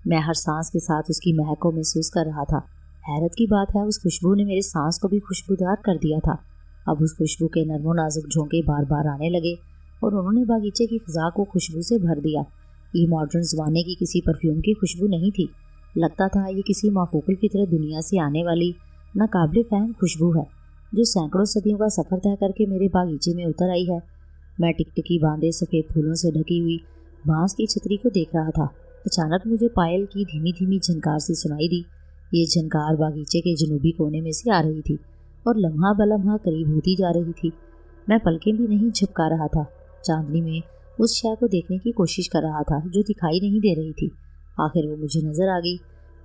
मैं हर सांस के साथ उसकी महक को महसूस कर रहा था। हैरत की बात है, उस खुशबू ने मेरे सांस को भी खुशबूदार कर दिया था। अब उस खुशबू के नरमो नाजुक झोंके बार बार आने लगे और उन्होंने बागीचे की फिजा को खुशबू से भर दिया। ये मॉडर्न ज़माने की किसी परफ्यूम की खुशबू नहीं थी। लगता था ये किसी माफूकुल की तरह दुनिया से आने वाली नाकाबिले फहम खुशबू है जो सैकड़ों सदियों का सफ़र तय करके मेरे बागीचे में उतर आई है। मैं टिकटिकी बांधे सफ़ेद फूलों से ढकी हुई बांस की छतरी को देख रहा था। अचानक मुझे पायल की धीमी धीमी झनकार सी सुनाई दी। ये झनकार बागीचे के जनूबी कोने में से आ रही थी और लम्हा बलम्हा करीब होती जा रही थी। मैं पलकें भी नहीं झपका रहा था। चांदनी में उस शय को देखने की कोशिश कर रहा था जो दिखाई नहीं दे रही थी। आखिर वो मुझे नजर आ गई।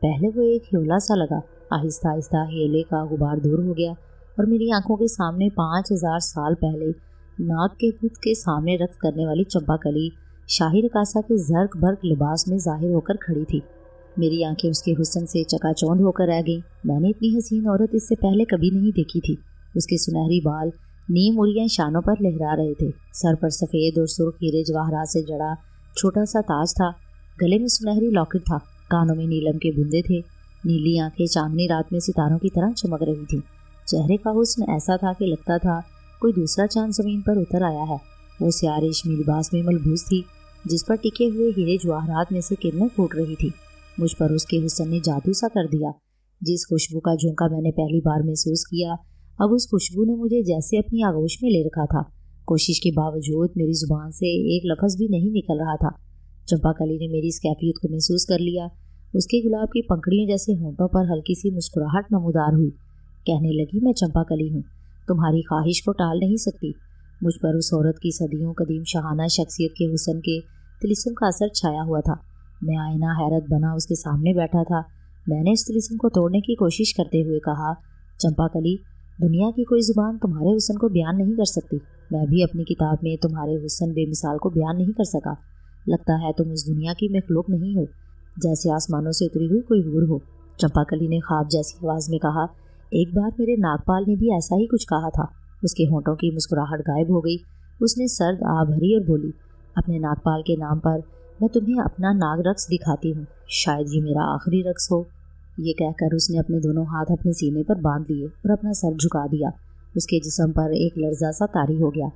पहले वो एक ह्योला सा लगा। आहिस्ता आहिस्ता ह्योले का गुबार दूर हो गया और मेरी आंखों के सामने 5000 साल पहले नाग के बुत के सामने रक्त करने वाली चंपा कली शाही रकासा के जर्क बर्क लिबास में जाहिर होकर खड़ी थी। मेरी आंखें उसके हुस्न से चकाचौंध होकर रह गईं। मैंने इतनी हसीन औरत इससे पहले कभी नहीं देखी थी। उसके सुनहरी बाल नीम उड़ियाँ शानों पर लहरा रहे थे। सर पर सफ़ेद और सुर्ख हीरे जवाहरात से जड़ा छोटा सा ताज था। गले में सुनहरी लॉकेट था। कानों में नीलम के बूंदे थे। नीली आंखें चांदनी रात में सितारों की तरह चमक रही थीं। चेहरे का हुस्न ऐसा था कि लगता था कोई दूसरा चांद ज़मीन पर उतर आया है। वो स्याह रेशमी लिबास में मलबूस थी जिस पर टिके हुए हीरे जवाहरात में से किरणें फूट रही थी। मुझ पर उसके हुस्न ने जादू सा कर दिया। जिस खुशबू का झोंका मैंने पहली बार महसूस किया, अब उस खुशबू ने मुझे जैसे अपनी आगोश में ले रखा था। कोशिश के बावजूद मेरी जुबान से एक लफ्ज़ भी नहीं निकल रहा था। चंपा कली ने मेरी इस कैफियत को महसूस कर लिया। उसके गुलाब की पंखड़ियों जैसे होंठों पर हल्की सी मुस्कुराहट नमूदार हुई। कहने लगी, मैं चंपा कली हूँ, तुम्हारी ख्वाहिश को टाल नहीं सकती। मुझ पर उस औरत की सदियों कदीम शहाना शख्सियत के हुस्न के तिलिस्म का असर छाया हुआ था। मैं आईना हैरत बना उसके सामने बैठा था। मैंने इस तिलिस्म को तोड़ने की कोशिश करते हुए कहा, चंपा कली, दुनिया की कोई ज़ुबान तुम्हारे हुस्न को बयान नहीं कर सकती। मैं भी अपनी किताब में तुम्हारे हुस्न बेमिसाल को बयान नहीं कर सका। लगता है तुम उस दुनिया की मखलूक नहीं हो, जैसे आसमानों से उतरी हुई कोई हूर हो। चंपा कली ने ख्वाब जैसी आवाज़ में कहा। एक बार मेरे नागपाल ने भी ऐसा ही कुछ कहा था। उसके होंठों की मुस्कुराहट गायब हो गई। उसने सर्द आ भरी और बोली, अपने नागपाल के नाम पर मैं तुम्हें अपना नाग रक्स दिखाती हूँ। शायद ये मेरा आखिरी रक्स हो। ये कहकर उसने अपने दोनों हाथ अपने सीने पर बांध लिए और अपना सर झुका दिया। उसके जिस्म पर एक लर्जा सा तारी हो गया।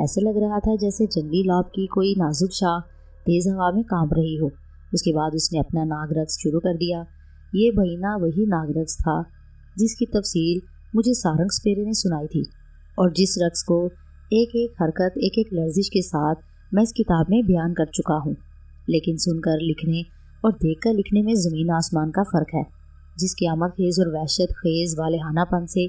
ऐसे लग रहा था जैसे जंगली लौब की कोई नाजुक शाख तेज़ हवा में कांप रही हो। उसके बाद उसने अपना नाग रक्स शुरू कर दिया। ये बहिना वही नाग रक्स था जिसकी तफसील मुझे सारंग सपेरे ने सुनाई थी और जिस रक्स को एक एक हरकत एक एक लर्जिश के साथ मैं इस किताब में बयान कर चुका हूँ। लेकिन सुनकर लिखने और देखकर लिखने में ज़मीन आसमान का फ़र्क है। जिस क़यामत खेज़ और वहशत खेज़ वालेहानापन से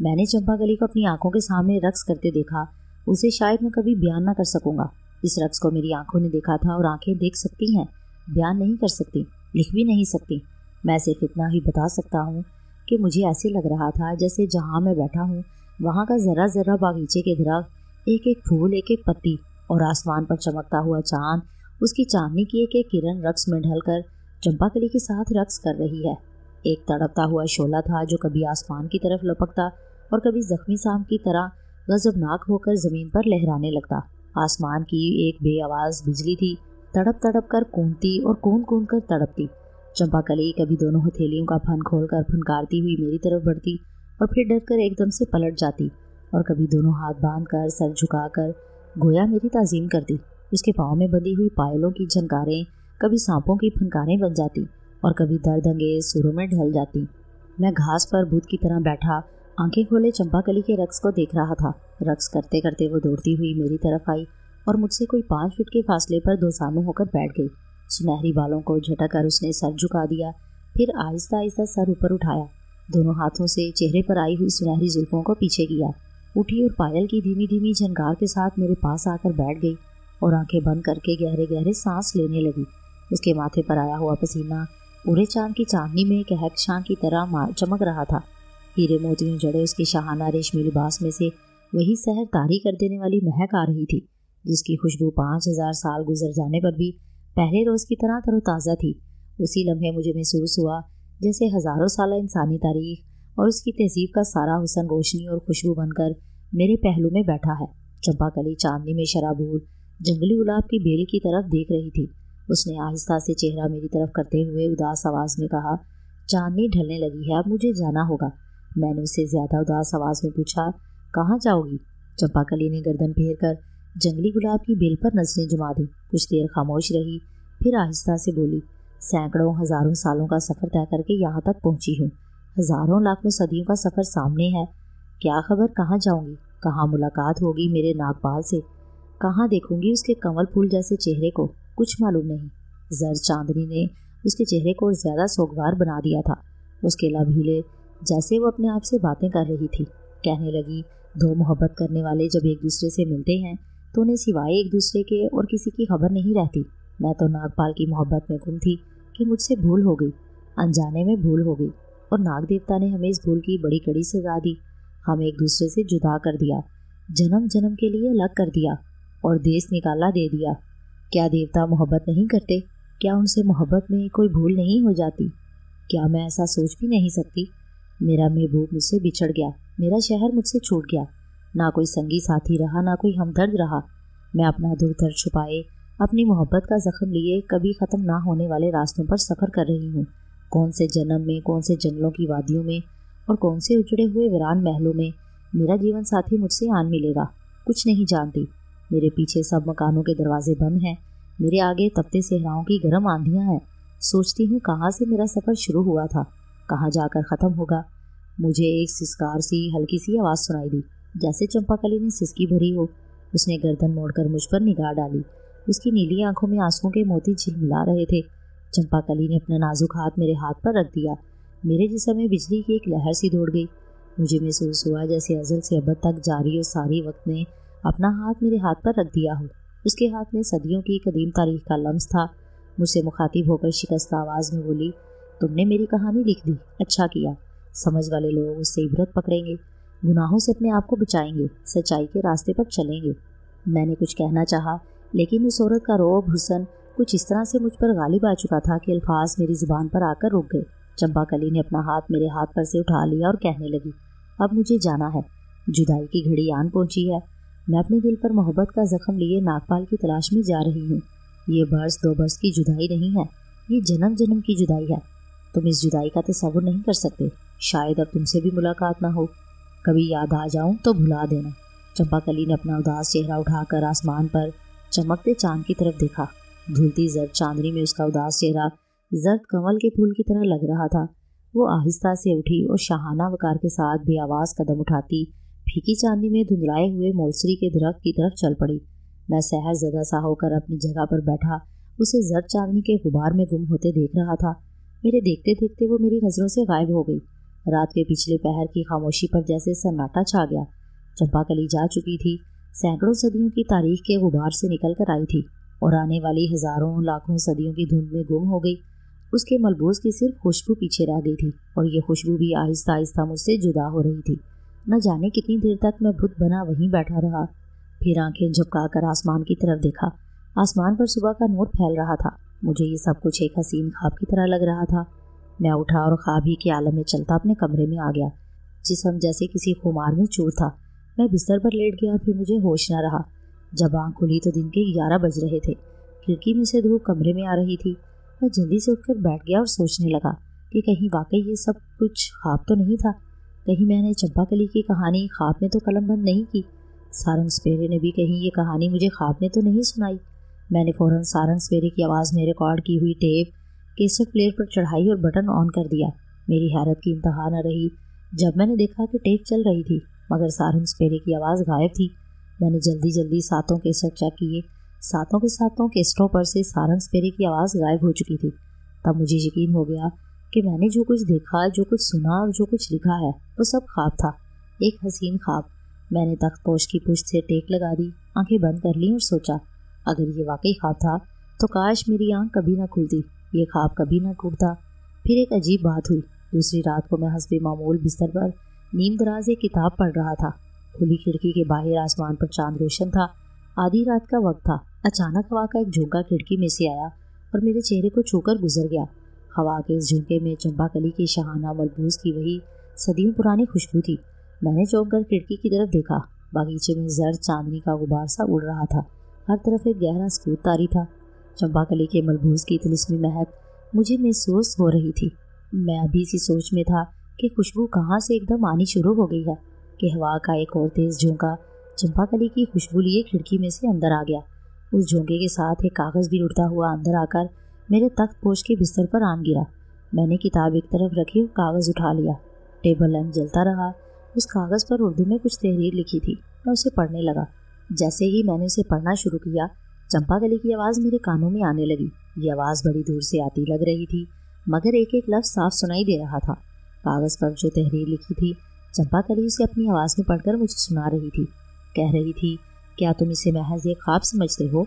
मैंने चंपा कली को अपनी आंखों के सामने रक्स करते देखा, उसे शायद मैं कभी बयान ना कर सकूँगा। इस रक्स को मेरी आंखों ने देखा था और आंखें देख सकती हैं, बयान नहीं कर सकती, लिख भी नहीं सकती। मैं सिर्फ इतना ही बता सकता हूँ कि मुझे ऐसे लग रहा था जैसे जहाँ मैं बैठा हूँ वहाँ का ज़रा ज़रा बागीचे के दरख्त, एक एक फूल, एक एक पत्ती और आसमान पर चमकता हुआ चाँद, उसकी चांदनी की एक एक किरण रक्स में ढलकर चंपा कली के साथ रक्स कर रही है। एक तड़पता हुआ शोला था जो कभी आसमान की तरफ लपकता और कभी जख्मी सांप की तरह गजबनाक होकर ज़मीन पर लहराने लगता। आसमान की एक बेआवाज़ बिजली थी, तड़प तड़प कर कूदती और कूद कूद कर तड़पती। चंपा कली कभी दोनों हथेलियों का फन खोलकर फनकारती हुई मेरी तरफ बढ़ती और फिर डरकर एकदम से पलट जाती और कभी दोनों हाथ बांधकर सर झुकाकर गोया मेरी ताज़ीम करती। उसके पाँव में बंधी हुई पायलों की झनकारें कभी सांपों की फनकारें बन जाती और कभी दर्द अंगेज सुरों में ढल जाती। मैं घास पर भूत की तरह बैठा आंखें खोले चंपाकली के रक्स को देख रहा था। रक्स करते करते वो दौड़ती हुई मेरी तरफ आई और मुझसे कोई 5 फीट के फासले पर दोसानू होकर बैठ गई। सुनहरी बालों को झटक कर उसने सर झुका दिया, फिर आहिस्ता आहिस्ता सर ऊपर उठाया, दोनों हाथों से चेहरे पर आई हुई सुनहरी जुल्फों को पीछे किया, उठी और पायल की धीमी धीमी झनकार के साथ मेरे पास आकर बैठ गई और आंखें बंद करके गहरे गहरे सांस लेने लगी। उसके माथे पर आया हुआ पसीना पूरे चांद की चांदनी में कहकशां की तरह चमक रहा था। हीरे मोतियों जड़े उसके शाहाना रेशमी लिबास में से वही सहर तारी कर देने वाली महक आ रही थी, जिसकी खुशबू 5000 साल गुजर जाने पर भी पहले रोज की तरह तरोताज़ा थी। उसी लम्हे मुझे महसूस हुआ जैसे हजारों साल इंसानी तारीख और उसकी तहजीब का सारा हुस्न रोशनी और खुशबू बनकर मेरे पहलू में बैठा है। चंपाकली चांदनी में शराबूर जंगली गुलाब की बेल की तरफ देख रही थी। उसने आहिस्ता से चेहरा मेरी तरफ करते हुए उदास आवाज में कहा, चांदनी ढलने लगी है, अब मुझे जाना होगा। मैंने उससे ज्यादा उदास आवाज में पूछा, कहाँ जाओगी? चंपाकली ने गर्दन फेर कर जंगली गुलाब की बेल पर नजरें जमा दी। कुछ देर खामोश रही, फिर आहिस्ता से बोली, सैकड़ों हजारों सालों का सफर तय करके यहाँ तक पहुंची हूँ। हजारों लाखों सदियों का सफर सामने है। क्या खबर, कहाँ जाऊंगी? कहाँ मुलाकात होगी मेरे नागपाल से? कहाँ देखूंगी उसके कमल फूल जैसे चेहरे को? कुछ मालूम नहीं। जर चांदनी ने उसके चेहरे को और ज्यादा सोगवार बना दिया था। उसके लब हिले जैसे वो अपने आप से बातें कर रही थी। कहने लगी, दो मोहब्बत करने वाले जब एक दूसरे से मिलते हैं तो उन्हें सिवाय एक दूसरे के और किसी की खबर नहीं रहती। मैं तो नागपाल की मोहब्बत में गुम थी कि मुझसे भूल हो गई, अनजाने में भूल हो गई, और नाग देवता ने हमें इस भूल की बड़ी कड़ी सजा दी। हमें एक दूसरे से जुदा कर दिया, जन्म जन्म के लिए अलग कर दिया और देश निकाला दे दिया। क्या देवता मोहब्बत नहीं करते? क्या उनसे मोहब्बत में कोई भूल नहीं हो जाती? क्या मैं ऐसा सोच भी नहीं सकती? मेरा महबूब मुझसे बिछड़ गया, मेरा शहर मुझसे छूट गया। ना कोई संगी साथी रहा, ना कोई हमदर्द रहा। मैं अपना दुख दर्द छुपाए, अपनी मोहब्बत का जख्म लिए कभी ख़त्म ना होने वाले रास्तों पर सफ़र कर रही हूँ। कौन से जन्म में, कौन से जंगलों की वादियों में और कौन से उजड़े हुए वीरान महलों में मेरा जीवन साथी मुझसे आन मिलेगा, कुछ नहीं जानती। मेरे पीछे सब मकानों के दरवाजे बंद हैं, मेरे आगे तपते सहराओं की गर्म आंधियां हैं। सोचती हूँ कहाँ से मेरा सफ़र शुरू हुआ था, कहाँ जाकर ख़त्म होगा। मुझे एक सिसकार सी हल्की सी आवाज़ सुनाई दी, जैसे चंपाकली ने सिसकी भरी हो। उसने गर्दन मोड़कर मुझ पर निगाह डाली। उसकी नीली आंखों में आंसुओं के मोती झिलमिला रहे थे। चंपाकली ने अपना नाजुक हाथ मेरे हाथ पर रख दिया। मेरे जिस्म में बिजली की एक लहर सी दौड़ गई। मुझे महसूस हुआ जैसे अज़ल से अबद तक जारी और सारी वक्त ने अपना हाथ मेरे हाथ पर रख दिया हो। उसके हाथ में सदियों की कदीम तारीख का लम्स था। मुझसे मुखातिब होकर शिकस्ता आवाज़ में बोली, तुमने मेरी कहानी लिख दी, अच्छा किया। समझ वाले लोग उससे इबरत पकड़ेंगे, गुनाहों से अपने आप को बचाएंगे, सच्चाई के रास्ते पर चलेंगे। मैंने कुछ कहना चाहा, लेकिन उस औरत का रौब हुस्न कुछ इस तरह से मुझ पर गालिब आ चुका था कि अल्फाज मेरी जुबान पर आकर रुक गए। चंपाकली ने अपना हाथ मेरे हाथ पर से उठा लिया और कहने लगी, अब मुझे जाना है, जुदाई की घड़ी आन पहुंची है। मैं अपने दिल पर मोहब्बत का जख्म लिए नागपाल की तलाश में जा रही हूँ। ये बरस दो बरस की जुदाई नहीं है, ये जन्म जन्म की जुदाई है। तुम इस जुदाई का तसव्वुर नहीं कर सकते। शायद अब तुमसे भी मुलाकात ना हो। कभी याद आ जाऊं तो भुला देना। चंपाकली ने अपना उदास चेहरा उठाकर आसमान पर चमकते चांद की तरफ देखा। धुलती जर्द चांदनी में उसका उदास चेहरा जर्द कमल के फूल की तरह लग रहा था। वो आहिस्ता से उठी और शाहाना वकार के साथ बेआवाज कदम उठाती फीकी चांदनी में धुंधलाए हुए मोलसरी के दरख्त की तरफ चल पड़ी। मैं सहर ज़दा सा होकर अपनी जगह पर बैठा उसे जर्द चांदनी के गुबार में गुम होते देख रहा था। मेरे देखते देखते वो मेरी नज़रों से गायब हो गई। रात के पिछले पहर की खामोशी पर जैसे सन्नाटा छा गया। चंपाकली जा चुकी थी, सैकड़ों सदियों की तारीख के गुबार से निकल कर आई थी और आने वाली हजारों लाखों सदियों की धुंध में गुम हो गई। उसके मलबूस की सिर्फ खुशबू पीछे रह गई थी और ये खुशबू भी आहिस्ता आहिस्ता मुझसे जुदा हो रही थी। न जाने कितनी देर तक मैं बुत बना वहीं बैठा रहा। फिर आंखें झपका कर आसमान की तरफ देखा। आसमान पर सुबह का नूर फैल रहा था। मुझे ये सब कुछ एक हसीन ख्वाब की तरह लग रहा था। मैं उठा और ख्वाब ही के आलम में चलता अपने कमरे में आ गया। जिस्म जैसे किसी खुमार में चूर था। मैं बिस्तर पर लेट गया और फिर मुझे होश न रहा। जब आँख खुली तो दिन के 11 बज रहे थे। खिड़की में से धूप कमरे में आ रही थी। मैं जल्दी से उठकर बैठ गया और सोचने लगा कि कहीं वाकई ये सब कुछ ख्वाब तो नहीं था। कहीं मैंने चंपाकली की कहानी ख्वाब में तो कलमबंद नहीं की। सारंग सपेरे ने भी कहीं ये कहानी मुझे ख्वाब में तो नहीं सुनाई। मैंने फ़ौरन सारंग सपेरे की आवाज़ में रिकॉर्ड की हुई टेप कैसेट प्लेयर पर चढ़ाई और बटन ऑन कर दिया। میری حیرت کی انتہا نہ رہی جب میں نے دیکھا کہ ٹیپ چل رہی تھی مگر سارنگ سپیرے کی آواز غائب تھی۔ میں نے جلدی جلدی ساتوں کیسٹ چیک کیے۔ ساتوں کیسٹوں پر سے سارنگ سپیرے کی آواز غائب ہو چکی تھی۔ تب مجھے یقین ہو گیا کہ میں نے جو کچھ دیکھا، جو کچھ سنا اور جو کچھ لکھا ہے وہ سب خواب تھا، ایک حسین خواب۔ میں نے تخت پوش کی پشت سے ٹیک لگا دی، آنکھیں بند کر لیں اور سوچا اگر یہ واقعی خواب تھا تو کاش میری آنکھ کبھی نہ کھلتی، یہ خواب کبھی نہ ٹوٹتا۔ پھر ایک عجیب بات ہوئی۔ دوسری رات کو میں حسب معمول بستر پر نیم دراز ایک کتاب پڑھ رہا تھا۔ کھلی کھڑکی کے باہر آسمان پر چاند روشن تھا، آدھی رات کا وقت تھا۔ اچانک ہوا کا ایک جھونکا کھڑکی میں سے آیا اور میرے چہرے کو چھو کر گزر گیا۔ ہوا کے اس جھونکے میں چمپا کلی کی شاہانہ ملبوس کی وہی صدیوں پرانی خوشبو تھی۔ میں نے چونک کر کھڑکی کی طرف دیکھا۔ باغیچے میں زرد چاندنی کا غبار سا اڑ رہا تھا، ہر طرف ایک گہرا سکوت طاری تھا۔ چمپا کلی کے ملبوس کی طلسمی مہک مجھے محسوس ہو رہی تھی۔ میں ابھی اسی سوچ میں تھا کہ خوشبو کہاں سے ایک دم آنی شروع ہو گئی ہے کہ ہوا کا ایک اور تیز جھونکا چمپا کلی کی خوشبو لیے کھڑکی میں سے اندر آ گیا۔ اس جھونکے کے ساتھ ایک کاغذ بھی اڑتا ہوا اندر آ کر میرے تخت پوش کے بستر پر آن گرا۔ میں نے کتاب ایک طرف رکھی اور کاغذ اٹھا لیا۔ ٹیبل لیمپ جلتا رہا۔ اس کاغذ پر اردو میں کچھ تحریر لکھی تھی۔ میں اسے پڑھنے لگا۔ جیسے ہی میں نے اسے پڑھنا شروع کیا چمپا کلی کی آواز میرے کانوں میں آنے لگی۔ یہ آواز بڑی دور سے آتی لگ رہی تھی مگر ایک ایک لفظ صاف سنائی دے رہا تھا۔ کاغذ پر جو تحریر لکھی تھی چمپا کلی اسے اپنی آواز میں پڑھ کر مجھے سنا رہی تھی۔ کہہ رہی تھی، کیا تم اسے محض ایک خواب سمجھتے ہو؟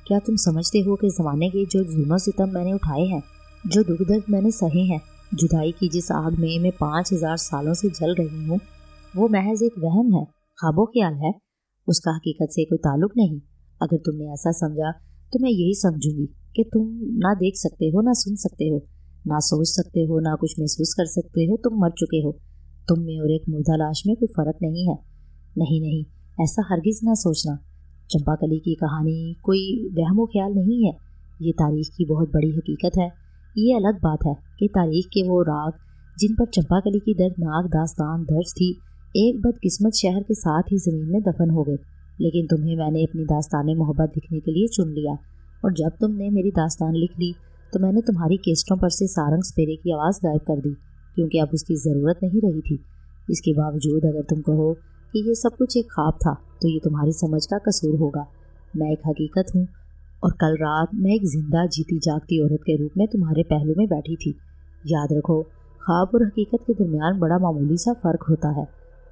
کیا تم سمجھتے ہو کہ زمانے کے جو ظلم و ستم میں نے اٹھائے ہیں، جو دکھ درد میں نے سہے ہیں، جدائی کی جس آگ میں 5000 سالوں سے جل رہی ہوں، وہ محض ایک وہم ہے، خواب و خیال ہے، اس کا حقیقت سے کوئی تعلق نہیں۔ اگر تم نے ایسا سمجھا تو میں یہی سمجھوں گی کہ تم نہ دیکھ سکتے ہو، نہ سن سکتے ہو، نہ سوچ سکتے ہو، نہ کچھ محسوس کر سکتے ہو، تم مر چکے ہو۔ تم میں اور ایک مردہ لاش میں کوئی فرق نہیں ہے۔ نہیں، ایسا ہرگز نہ سوچنا۔ چمپا کلی کی کہانی کوئی وہم و خیال نہیں ہے، یہ تاریخ کی بہت بڑی حقیقت ہے۔ یہ الگ بات ہے کہ تاریخ کے وہ راگ جن پر چمپا کلی کی دردناک داستان درج تھی ایک بدقسمت شہر کے ساتھ ہی زمین میں دفن ہو گئے، لیکن تمہیں میں نے اپنی داستان محبت لکھنے کے لیے چن لیا، اور جب تم نے میری داستان لکھ لی تو میں نے تمہاری کیسٹوں پر سے سارنگ سپیرے کی آواز غائب کر دی، کیونکہ اب اس کی ضرورت نہیں رہی تھی۔ اس کے باوجود اگر تم کہو کہ یہ سب کچھ ایک خواب تھا تو یہ تمہاری سمجھ کا قصور ہوگا۔ میں ایک حقیقت ہوں، اور کل رات میں ایک زندہ جیتی جاگتی عورت کے روپ میں تمہارے پہلو میں بیٹھی تھی۔ یاد رکھو، خواب اور حقیقت کے درمیان بڑا معمولی سا فرق ہوتا ہے۔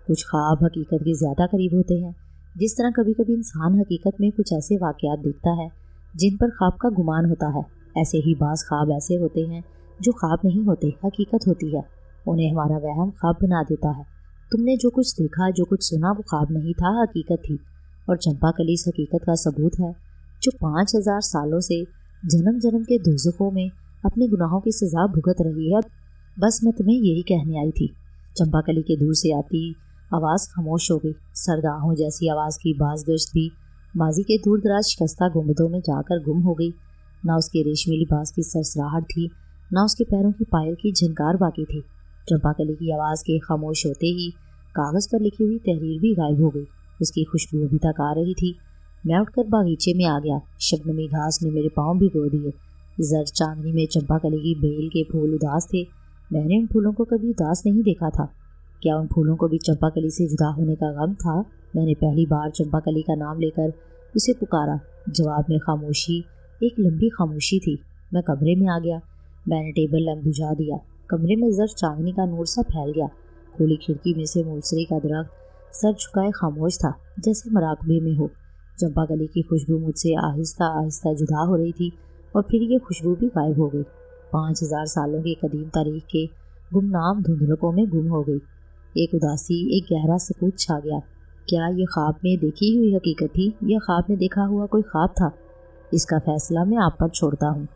کچھ خواب حقیقت کے زیادہ قریب ہوتے ہیں، جس طرح کبھی کبھی انسان حقیقت میں کچھ ایسے واقعات دیکھتا ہے جن پر خواب کا گمان ہوتا ہے، ایسے ہی بعض خواب ایسے ہوتے ہیں جو خواب نہیں ہوتے، حقیقت ہوتی ہے، انہیں ہمارا وہم خواب بنا دیتا ہے۔ تم نے جو کچھ دیکھا، جو کچھ سنا، وہ خواب نہیں تھا، حقیقت تھی، اور چمپا کلی اس حقیقت کا ثبوت ہے، جو 5000 سالوں سے جنم جنم کے دوزخوں میں اپنے گناہوں کی سزا بھگت رہی ہے۔ بس میں تمہیں یہی کہنے آئی تھی۔ چمپا کلی کے دور سے آتی آواز خاموش ہو گئی۔ سرد آہوں جیسی آواز کی باز گشت بھی ماضی کے دور دراز شکستہ گنبدوں میں جا کر گم ہو گئی۔ نہ اس کے ریشمی لباس کی سرسراہٹ تھی، نہ اس کے پیروں کی پائل کی جھنکار باقی تھی۔ چمپا کلی کی آواز کے خاموش ہوتے ہی کاغذ پر لکھی ہوئی تحریر بھی غائب ہو گئی۔ اس کی خوشبو ابھی تک آ رہی تھی۔ میں اٹھ کر باغیچے میں آ گیا۔ شبنمی گھاس نے میرے پاؤں بھگو دیے۔ زرد چاندنی میں چمپا کلی کی بیل کے پھول اداس تھے۔ میں نے ان پھولوں کو کبھی اداس نہیں دیکھا تھا۔ کیا ان پھولوں کو بھی چمپا کلی سے جدا ہونے کا غم تھا؟ میں نے پہلی بار چمپا کلی کا نام لے کر اسے پکارا۔ جواب میں خاموشی، ایک لمبی خاموشی تھی۔ میں کمرے میں آ گیا۔ میں نے ٹیبل لیمپ بجھا دیا۔ کمرے میں زرد چاندنی کا نور سا پھیل گیا۔ کھلی کھڑکی میں سے موسری کا درخت سر جھکائے خاموش تھا، جیسے مراقبے میں ہو۔ چمپا کلی کی خوشبو مجھ سے آہستہ آہستہ جدا ہو رہی تھی، اور پھر یہ خوشبو بھی غائب ہو گئی۔ 5000 سالوں کی قدیم تاریخ کے گمنام دھندلکوں میں گم ہو گئی۔ ایک اداسی، ایک گہرا سکوت چھا گیا۔ کیا یہ خواب میں دیکھی ہوئی حقیقت تھی یا خواب میں دیکھا ہوا کوئی خواب تھا؟ اس کا فیصلہ میں آپ پر چھوڑتا ہوں۔